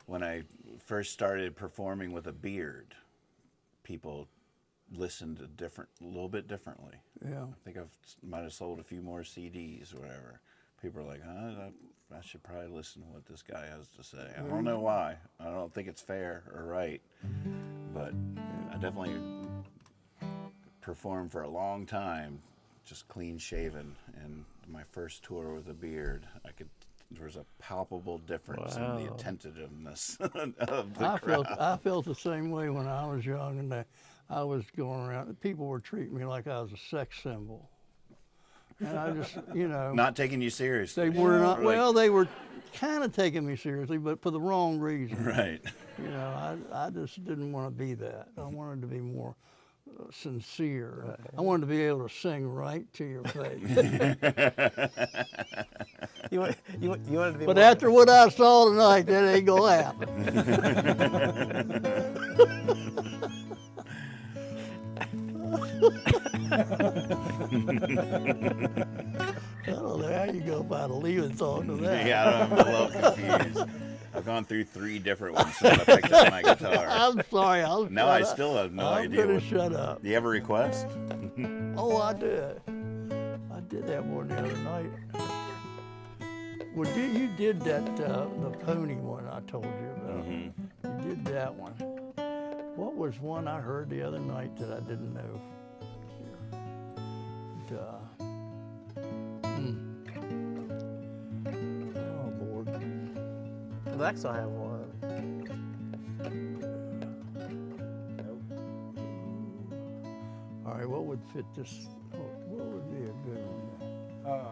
when I first started performing with a beard, people listened a little bit differently. Yeah. I think might have sold a few more CDs or whatever. People are like, I should probably listen to what this guy has to say. I don't know why. I don't think it's fair or right, but I definitely performed for a long time, just clean shaven. And my first tour with a beard, I could there was a palpable difference in the Wow. attentiveness of the crowd. I felt the same way when I was young, and I was going around. People were treating me like I was a sex symbol, and I just, Not taking you seriously. they were not. Like- Well, they were kind of taking me seriously, but for the wrong reason. Right. I just didn't want to be that. I wanted to be more sincere. I wanted to be able to sing right to your face. You wanted to be But more- after what I saw tonight, that ain't gonna happen. I don't know how you go about a leaving thought to that. Yeah, I'm a little confused. I've gone through 3 different ones since I picked up my guitar. I'm sorry. Now I still have no I'm idea. gonna shut up. Do you have a request? Oh, I did. I did that one the other night. Well, you did that, the pony one I told you about. Mm-hmm. You did that one. What was one I heard the other night that I didn't know? Oh, Lord. Lex will have one. All right, what would fit this? What would be a good one? Oh,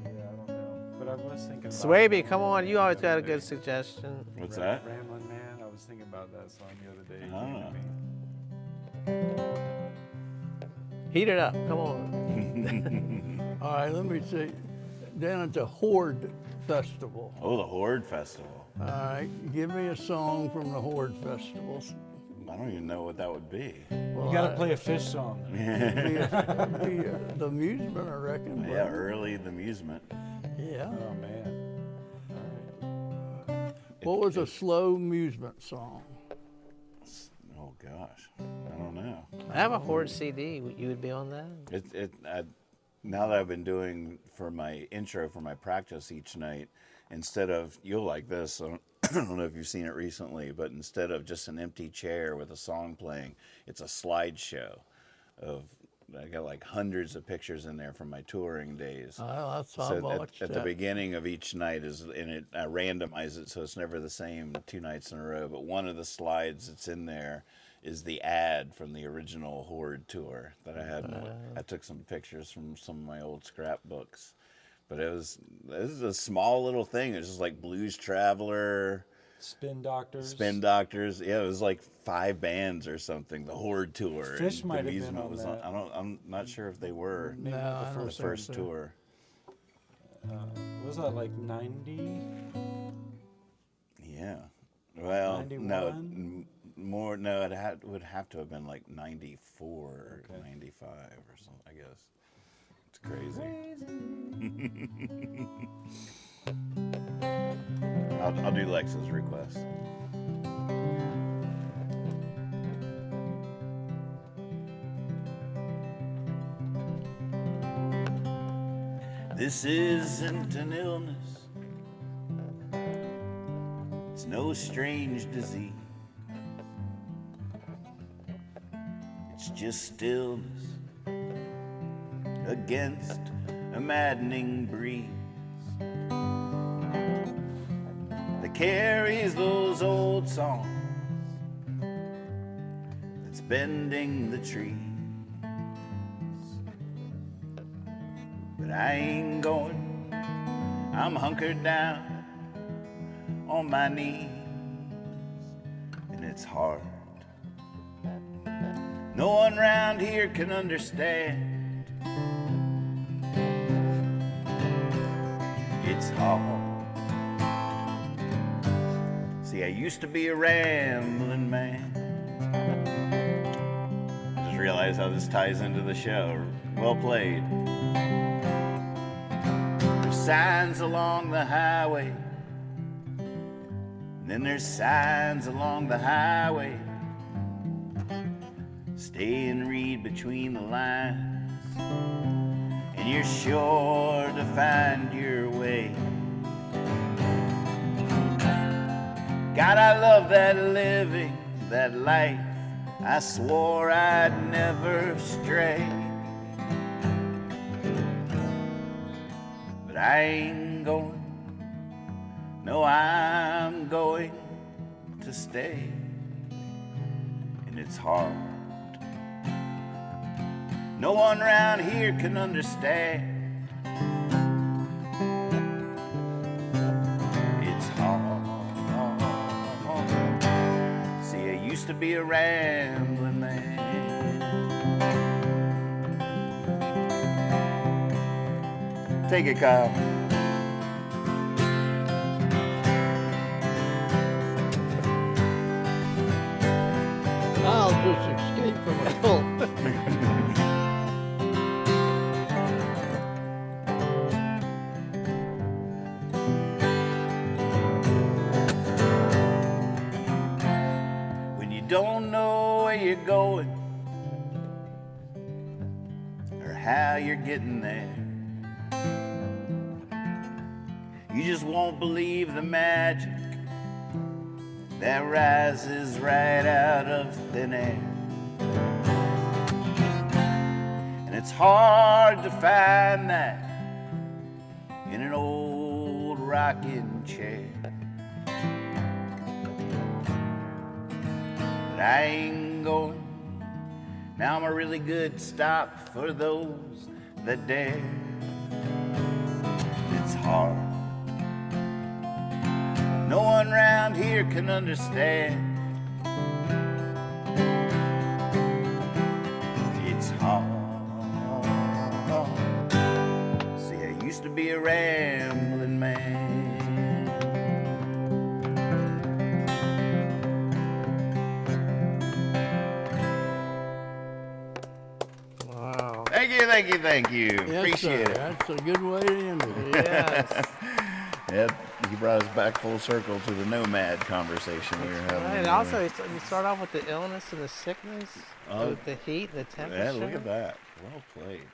yeah, I don't know. But I was thinking about Swaby, come on. You always got a good suggestion. What's that? Ramblin' Man. I was thinking about that song the other day. It Ah. came to me. Heat it up. Come on. All right, let me see. Down at the Horde Festival. Oh, the Horde Festival. All right, give me a song from the Horde Festival. I don't even know what that would be. Well, You gotta play a fish song. the amusement, I reckon. Yeah, early the amusement. Yeah. Oh man. All right. What was a slow amusement song? Oh gosh, I don't know. I have a Horde CD. You would be on that? Now that I've been doing for my intro for my practice each night, instead of, you'll like this, I don't know if you've seen it recently, but instead of just an empty chair with a song playing, it's a slideshow of, I got like hundreds of pictures in there from my touring days. I So watched at the that. beginning of each night I randomize it so it's never the same 2 nights in a row. But one of the slides that's in there is the ad from the original Horde tour that I had. I took some pictures from some of my old scrapbooks, but this is a small little thing. It's just like Blues Traveler, Spin Doctors. Spin Doctors. Yeah, it was like 5 bands or something. The Horde tour. Fish and might have the been amusement on was that. I'm not sure if they were Maybe No, not I don't the think first so. tour. Was that like 90? Yeah. Well, no, 91? more. No, it would have to have been like 94 or Okay. 95 or something. I guess it's crazy. I'll do Lex's request. This isn't an illness. It's no strange disease. It's just stillness against a maddening breeze that carries those old songs that's bending the trees. But I ain't going, I'm hunkered down on my knees, and it's hard. No one round here can understand. It's hard. See, I used to be a rambling man. I just realized how this ties into the show. Well played. There's signs along the highway, and then there's signs along the highway. Stay and read between the lines, and you're sure to find your way. God, I love that living, that life. I swore I'd never stray. But I ain't going. No, I'm going to stay. And it's hard. No one around here can understand. It's hard. See, I used to be a rambling man. Take it, Kyle. I'll just escape from a cult. When you don't know where you're going or how you're getting there, you just won't believe the magic that rises right out of thin air. And it's hard to find that in an old rocking chair. But I ain't going. Now I'm a really good stop for those that dare. It's hard. No one round here can understand. It's hard. See, I used to be a rambling man. Wow. Thank you, thank you, thank you. Yes, Appreciate sir. it. That's a good way to end it. Yes. Yep, he brought us back full circle to the nomad conversation we were having. Right, and also, you start off with the illness and the sickness, Oh. the heat, the temperature. Yeah, look at that. Well played.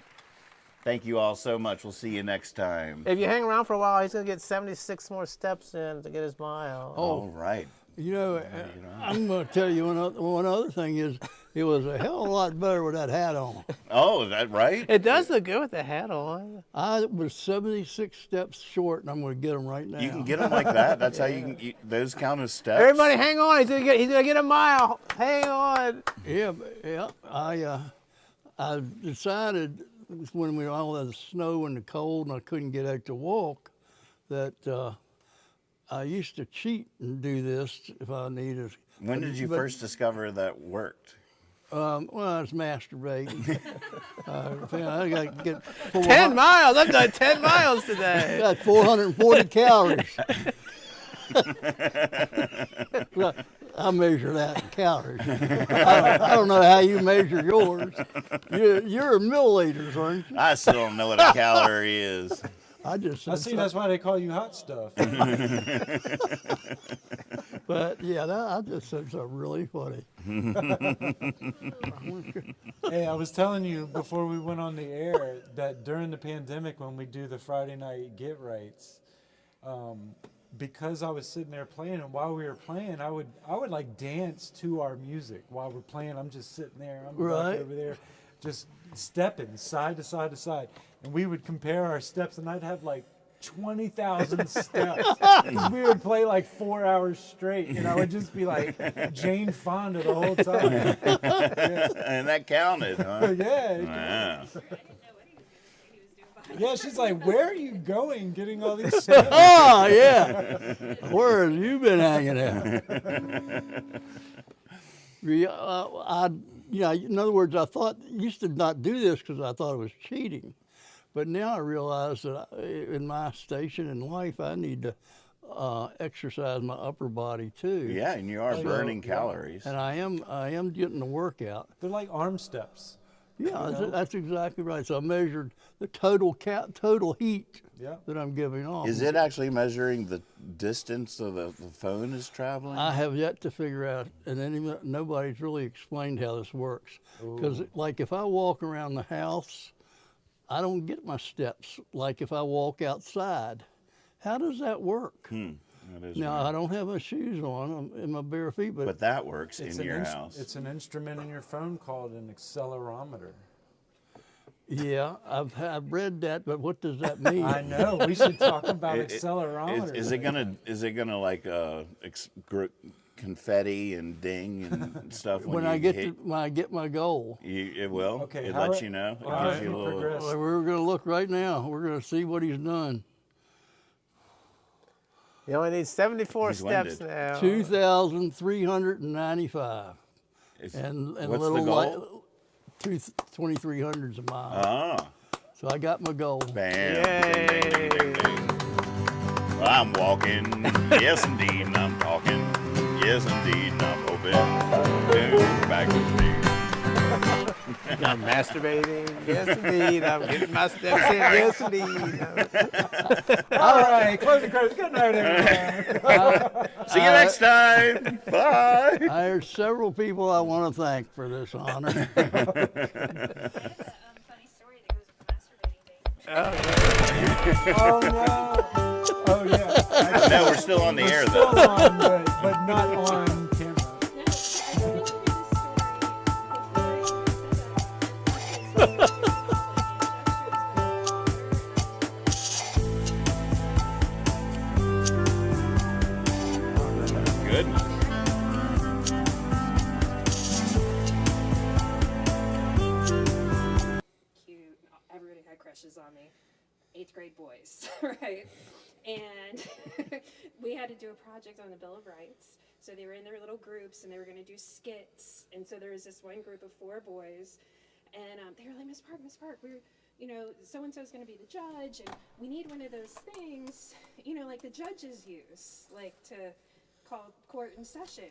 Thank you all so much. We'll see you next time. If you hang around for a while, he's going to get 76 more steps in to get his mile. All right. You know, I'm going to tell you one other thing is, it was a hell of a lot better with that hat on. Oh, is that right? It does look good with the hat on. I was 76 steps short, and I'm going to get them right now. You can get them like that. That's how you can. Those count as steps. Everybody, hang on. He's gonna get a mile. Hang on. Yeah, I decided when we were all in the snow and the cold, and I couldn't get out to walk, that I used to cheat and do this if I needed. When did you first discover that worked? Well, I was masturbating. I got to get 10 miles. I've done 10 miles today. got 440 calories. I measure that in calories. I don't know how you measure yours. You're milliliters, aren't you? I still don't know what a calorie is. I just I see. That's why they call you hot stuff. But yeah, I just said something really funny. Hey, I was telling you before we went on the air that during the pandemic, when we do the Friday night get rights, because I was sitting there playing, and while we were playing, I would like dance to our music while we're playing. I'm just sitting there, I'm Right. back over there, just stepping side to side to side, and we would compare our steps, and I'd have like 20,000 steps because we would play like 4 hours straight, and I would just be like Jane Fonda the whole time. And that counted, huh? Yeah. Wow. Yeah, she's like, where are you going getting all these steps? Oh yeah, where have you been hanging out? In other words, I used to not do this because I thought it was cheating, but now I realize that in my station in life, I need to exercise my upper body too. Yeah, and you are burning calories. And I am getting the workout. They're like arm steps. Yeah, that's exactly right. So I measured the total heat Yeah. that I'm giving off. Is it actually measuring the distance the phone is traveling? I have yet to figure out, and nobody's really explained how this works. Because, like, if I walk around the house, I don't get my steps like if I walk outside. How does that work? That is Now, weird. I don't have my shoes on. I'm in my bare feet, But that works in your house. It's an instrument in your phone called an accelerometer. Yeah, I've read that, but what does that mean? I know. We should talk about Is, accelerometers. is it gonna like confetti and ding and stuff when When you I get hit? when I get my goal. It will. Okay, It how lets it- you know. It all gives right, you a little. progress. Well, we're gonna look right now. We're gonna see what he's done. You only need 74 He's steps winded. now. 2,395, It's- and what's little the goal? 2,300's a mile. Ah, So I got my goal. bam! Yay. Ding, ding, ding, ding, ding. I'm walking, yes indeed, and I'm talking, yes indeed, and I'm hoping to go back to me. I'm masturbating. Yes, indeed. I'm getting my steps in. Yes, indeed. All right, close the credits. Good night, everyone. See you next time. Bye. There's several people I want to thank for this honor. Funny story that goes with the masturbating thing. Oh no. Oh yeah. No, we're still on the air Still though. on, but not on camera. Goodness. Cute. Everybody had crushes on me. 8th grade boys, right? And we had to do a project on the Bill of Rights. So they were in their little groups and they were going to do skits. And so there was this one group of 4 boys, and they were like, Miss Park, we're, so and so is going to be the judge, and we need one of those things, like the judges use, like to call court in session.